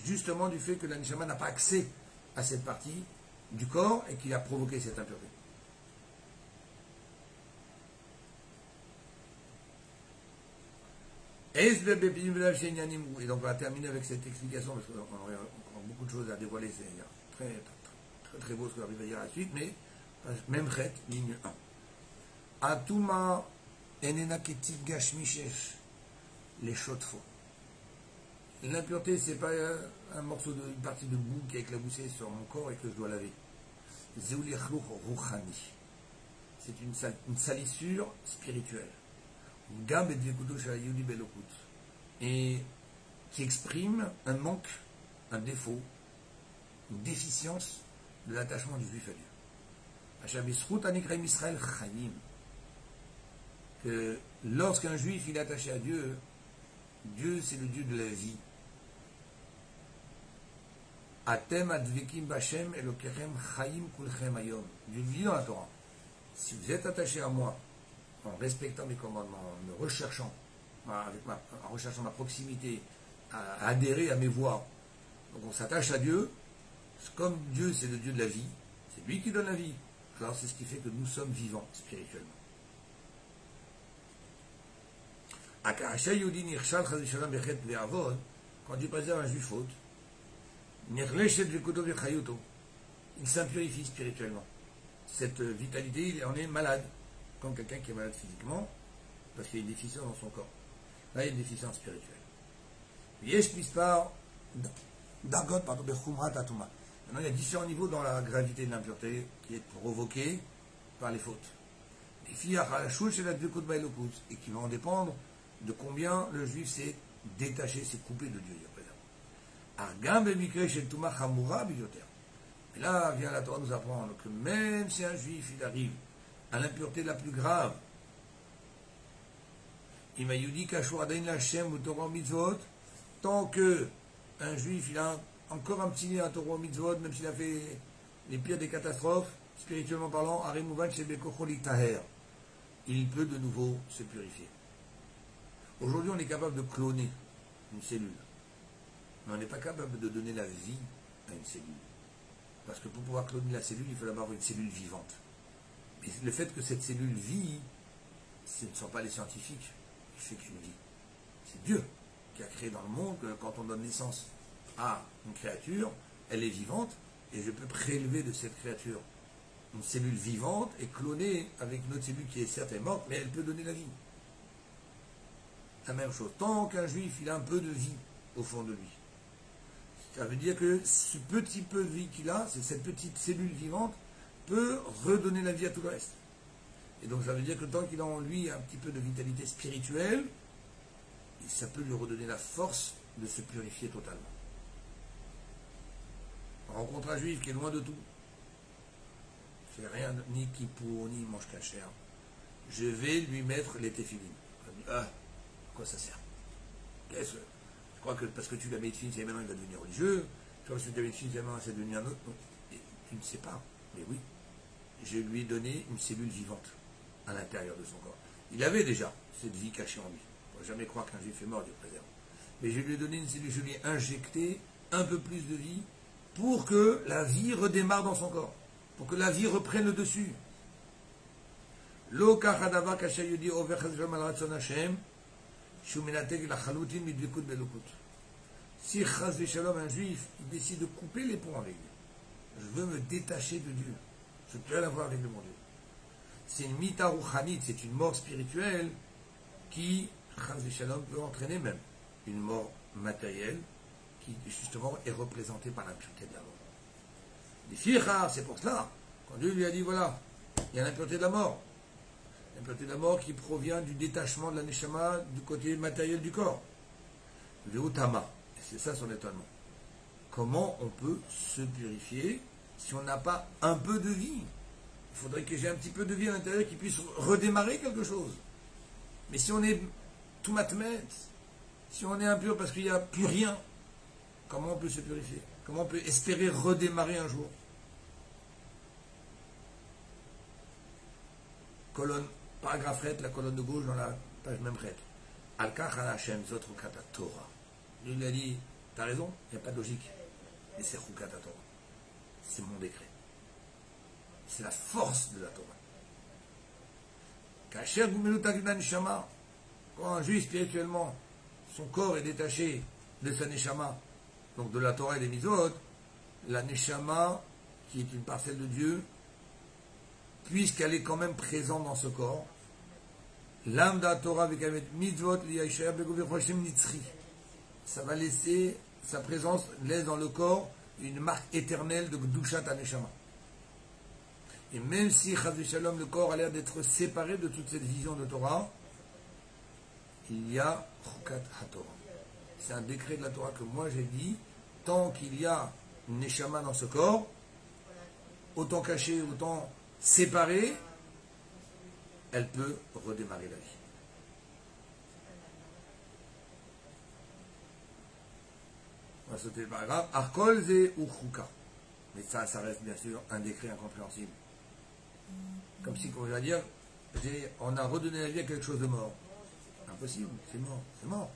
justement du fait que la neshama n'a pas accès à cette partie du corps et qu'il a provoqué cette impureté. Et donc on va terminer avec cette explication, parce qu'on aurait encore beaucoup de choses à dévoiler, c'est très beau ce qu'on va dire à la suite, mais même ret, ligne 1. Atuma enena ketit gashmishesh, les chotfo. L'impureté, c'est pas un morceau une partie de boue qui est éclaboussée sur mon corps et que je dois laver. C'est une salissure spirituelle. Et qui exprime un manque, un défaut, une déficience de l'attachement du juif à Dieu. Que lorsqu'un juif il est attaché à Dieu, Dieu c'est le Dieu de la vie. Atem advekim b'Hashem elokechem chayim kulchem hayom. Dieu dit dans la Torah, si vous êtes attaché à moi, en respectant mes commandements, en me recherchant, en recherchant ma proximité, à adhérer à mes voies, donc on s'attache à Dieu, comme Dieu c'est le Dieu de la vie, c'est lui qui donne la vie, alors c'est ce qui fait que nous sommes vivants spirituellement. Quand Dieu préserve un juif faute, il s'impurifie spirituellement. Cette vitalité, il en est malade, comme quelqu'un qui est malade physiquement, parce qu'il y a une déficience dans son corps. Là, il y a une déficience spirituelle. Maintenant, il y a différents niveaux dans la gravité de l'impureté qui est provoquée par les fautes. Et qui vont dépendre de combien le juif s'est détaché, s'est coupé de Dieu. Et là vient la Torah nous apprendre que même si un juif il arrive à l'impureté la plus grave, tant que un juif il a encore un petit lien à Torah mitzvot, même s'il a fait les pires des catastrophes, spirituellement parlant, il peut de nouveau se purifier. Aujourd'hui, on est capable de cloner une cellule, mais on n'est pas capable de donner la vie à une cellule. Parce que pour pouvoir cloner la cellule, il faut d'abord avoir une cellule vivante. Mais le fait que cette cellule vit, ce ne sont pas les scientifiques qui fait qu'une vie. C'est Dieu qui a créé dans le monde que quand on donne naissance à une créature, elle est vivante, et je peux prélever de cette créature une cellule vivante et cloner avec une autre cellule qui est certes morte, mais elle peut donner la vie. La même chose. Tant qu'un juif, il a un peu de vie au fond de lui. Ça veut dire que ce petit peu de vie qu'il a, c'est cette petite cellule vivante, peut redonner la vie à tout le reste. Et donc ça veut dire que tant qu'il a en lui un petit peu de vitalité spirituelle, ça peut lui redonner la force de se purifier totalement. On rencontre un juif qui est loin de tout, fait rien, ni kippour, ni mange cachère. Je vais lui mettre les téphilines. À quoi ça sert? Qu'est-ce que... Je crois que parce que tu l'as mis de fille, maintenant il va devenir religieux. Tu vois, si tu l'as mis de fille, maintenant c'est devenu un autre. Et tu ne sais pas. Mais oui, je lui ai donné une cellule vivante à l'intérieur de son corps. Il avait déjà cette vie cachée en lui. Il ne faut jamais croire qu'un juif est mort, Dieu préserve. Mais je lui ai donné une cellule, je lui ai injecté un peu plus de vie pour que la vie redémarre dans son corps. Pour que la vie reprenne le dessus. Lo kachadava kashayudi over chazram al ratzon Hashem. Si Chaz Veshalom, un juif, il décide de couper les ponts avec Dieu, je veux me détacher de Dieu, je ne peux rien avoir avec le bon Dieu. C'est une mita rouchanite, c'est une mort spirituelle qui, Chaz Veshalom, peut entraîner même une mort matérielle qui, justement, est représentée par l'impureté de la mort. Les filles rares, c'est pour cela, quand Dieu lui a dit voilà, il y a l'impureté de la mort. L'impureté de la mort qui provient du détachement de la neshama du côté matériel du corps. Veotama. C'est ça son étonnement. Comment on peut se purifier si on n'a pas un peu de vie? Il faudrait que j'ai un petit peu de vie à l'intérieur qui puisse redémarrer quelque chose. Mais si on est tout matmet, si on est impur parce qu'il n'y a plus rien, comment on peut se purifier? Comment on peut espérer redémarrer un jour? Colonne, paragraphe ret, la colonne de gauche dans la page même ret. Al-Kach al-Hashem zot Chukat Torah. Il a dit, t'as raison, il n'y a pas de logique. Mais c'est Chukat Torah. C'est mon décret. C'est la force de la Torah. Kacher Gumelutak Neshama. Quand un juif spirituellement, son corps est détaché de sa Neshama, donc de la Torah et des Mitzvot, la Neshama, qui est une parcelle de Dieu, puisqu'elle est quand même présente dans ce corps, l'âme de la Torah avec mitzvot liyaishaya begovir nitzri, ça va laisser, sa présence laisse dans le corps une marque éternelle de Gdushat HaNeshama. Et même si, Chaz V'Shalom, le corps a l'air d'être séparé de toute cette vision de Torah, il y a Chukat HaTorah. C'est un décret de la Torah que moi j'ai dit, tant qu'il y a une Neshama dans ce corps, autant caché, autant séparée, elle peut redémarrer la vie. On va sauter le paragraphe. Arkol ze uchuka. Mais ça reste bien sûr un décret incompréhensible. Comme si on va dire, on a redonné la vie à quelque chose de mort. Impossible, c'est mort, c'est mort.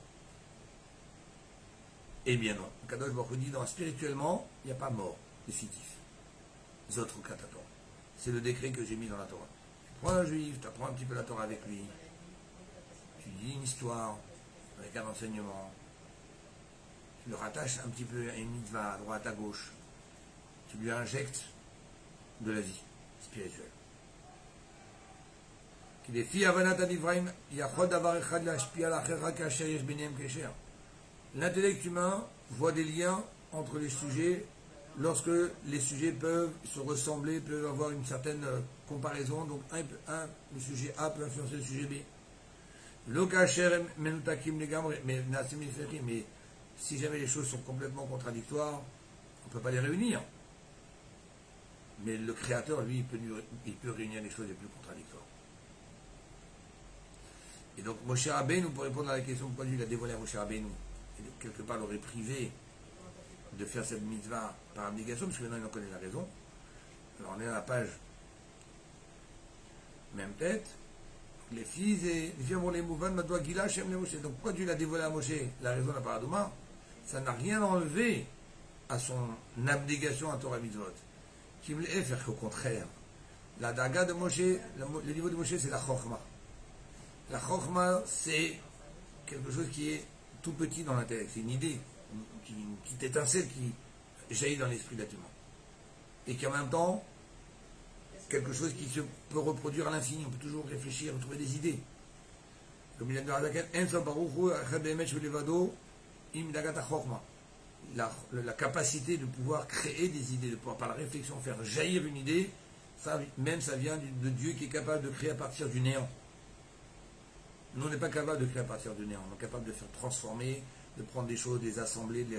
Eh bien non. Kadosh Baruch Hu dit, spirituellement, il n'y a pas mort définitif. Zot Chukat Torah. C'est le décret que j'ai mis dans la Torah. Tu prends un juif, tu apprends un petit peu la Torah avec lui, tu dis une histoire avec un enseignement, tu le rattaches un petit peu à une mitzvah à droite, à gauche, tu lui injectes de la vie spirituelle. L'intellect humain voit des liens entre les sujets lorsque les sujets peuvent se ressembler, peuvent avoir une certaine comparaison, donc le sujet A peut influencer le sujet B. Mais si jamais les choses sont complètement contradictoires, on ne peut pas les réunir. Mais le Créateur, lui, il peut réunir les choses les plus contradictoires. Et donc Moshe Rabbeinu, pour répondre à la question pourquoi Dieu l'a dévoilé à Moshe Rabbeinu, et quelque part l'aurait privé de faire cette mitzvah par abnégation, parce que maintenant il en connaît la raison. Alors on est à la page même tête. Les filles et les filles pour les mouvements, Madoua Gila, Shem les Moshe. Donc pourquoi Dieu l'a dévoilé à Moshe? La raison n'a pas Adouma. Ça n'a rien enlevé à son abnégation à Torah Mitzvot. Qui me l'est faire qu'au contraire. La daga de Moshe, le niveau de Moshe, c'est la Chokhmah. La Chokhmah, c'est quelque chose qui est tout petit dans l'intellect. C'est une idée, une petite étincelle qui jaillit dans l'esprit d'être humain. Et qui en même temps, quelque chose qui se peut reproduire à l'infini. On peut toujours réfléchir, trouver des idées. Comme il a dit dans la capacité de pouvoir créer des idées, de pouvoir par la réflexion faire jaillir une idée, ça vient de Dieu qui est capable de créer à partir du néant. Nous, on n'est pas capable de créer à partir du néant. On est capable de faire transformer, de prendre des choses, de les assembler, de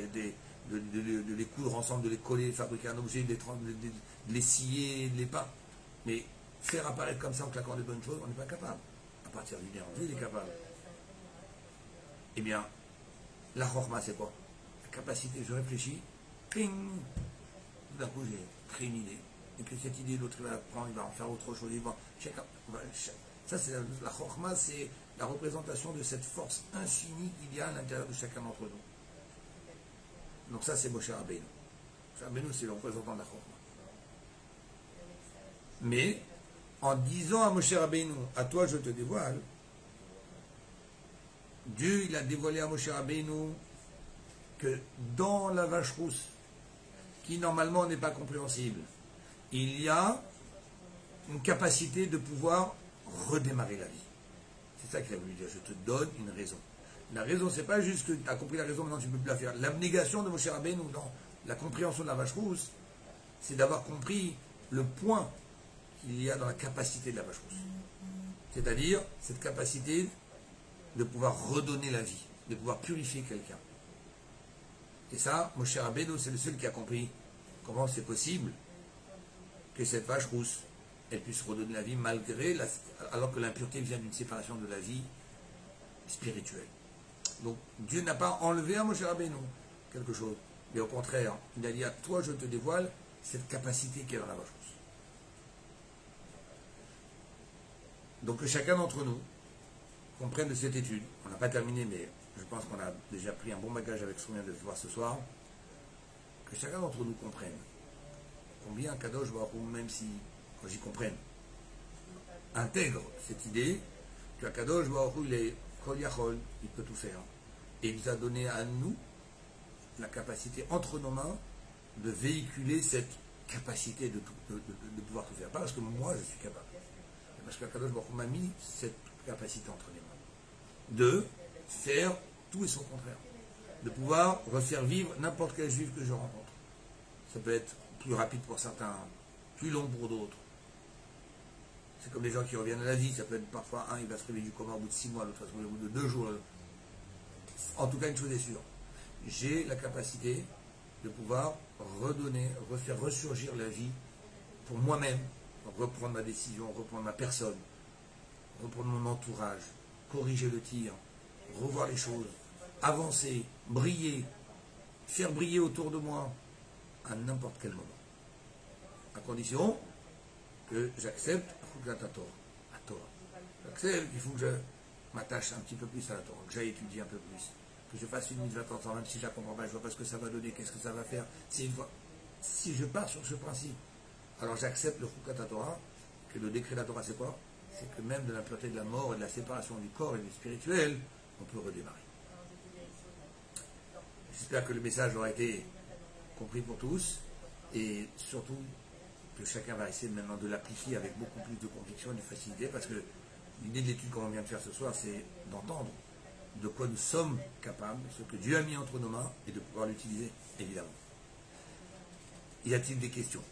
les coudre ensemble, de les coller, de fabriquer un objet, de les scier, de les peindre. Mais faire apparaître comme ça en claquant des bonnes choses, on n'est pas capable. À partir du néant, Dieu il est capable. Eh bien, la Chokhmah, c'est quoi? La capacité, je réfléchis, ping, tout d'un coup j'ai créé une idée. Et que cette idée, l'autre il va la prendre, il va en faire autre chose. Ça, c'est la Chokhmah, c'est la représentation de cette force infinie qu'il y a à l'intérieur de chacun d'entre nous. Donc ça, c'est Moshe Rabbeinu. Moshe Rabbeinu, c'est le représentant de la Chokhmah. Mais, en disant à Moshe Rabbeinu, à toi je te dévoile, Dieu, il a dévoilé à Moshe Rabbeinu que dans la vache rousse, qui normalement n'est pas compréhensible, il y a une capacité de pouvoir redémarrer la vie. C'est ça qu'il a voulu dire. Je te donne une raison. La raison, c'est pas juste que tu as compris la raison, maintenant tu ne peux plus la faire. L'abnégation de Moshe Rabbeinu dans la compréhension de la vache rousse, c'est d'avoir compris le point qu'il y a dans la capacité de la vache rousse. C'est-à-dire cette capacité de pouvoir redonner la vie, de pouvoir purifier quelqu'un. Et ça, Moshe Rabbeinu, c'est le seul qui a compris comment c'est possible que cette vache rousse, elle puisse redonner la vie alors que l'impureté vient d'une séparation de la vie spirituelle. Donc Dieu n'a pas enlevé à Moshe Rabbeinu quelque chose, mais au contraire, il a dit à toi je te dévoile cette capacité qui est dans la vache rousse. Donc que chacun d'entre nous comprenne de cette étude, on n'a pas terminé, mais je pense qu'on a déjà pris un bon bagage avec ce qu'on vient de voir ce soir, que chacun d'entre nous comprenne combien Kadosh Baruch Hu, même si, quand j'y comprenne, intègre cette idée que Kadosh Baruch Hu, il est Kol Yachol, il peut tout faire. Et il nous a donné à nous la capacité entre nos mains de véhiculer cette capacité de pouvoir tout faire. Pas parce que moi je suis capable, mais parce que Kadosh Baruch Hu m'a mis cette capacité entre les mains. De faire tout et son contraire. De pouvoir refaire vivre n'importe quel juif que je rencontre. Ça peut être plus rapide pour certains, plus long pour d'autres. C'est comme les gens qui reviennent à la vie, ça peut être parfois un, il va se réveiller du coma au bout de 6 mois, l'autre va se réveiller au bout de 2 jours. En tout cas, une chose est sûre, j'ai la capacité de pouvoir redonner, refaire ressurgir la vie pour moi-même, reprendre ma décision, reprendre ma personne, reprendre mon entourage, corriger le tir, revoir les choses, avancer, briller, faire briller autour de moi à n'importe quel moment. À condition que j'accepte la Torah. J'accepte qu'il faut que je m'attache un petit peu plus à la Torah, que j'aille étudier un peu plus, que je fasse une mitzvah de temps en temps, même si je la comprends pas, je vois pas ce que ça va donner, qu'est-ce que ça va faire. Si je pars sur ce principe, alors j'accepte le Chukat Torah, que le décret de la Torah c'est quoi? C'est que même de l'impureté de la mort et de la séparation du corps et du spirituel, on peut redémarrer. J'espère que le message aura été compris pour tous, et surtout que chacun va essayer maintenant de l'appliquer avec beaucoup plus de conviction et de facilité, parce que l'idée de l'étude qu'on vient de faire ce soir, c'est d'entendre de quoi nous sommes capables, ce que Dieu a mis entre nos mains, et de pouvoir l'utiliser, évidemment. Y a-t-il des questions?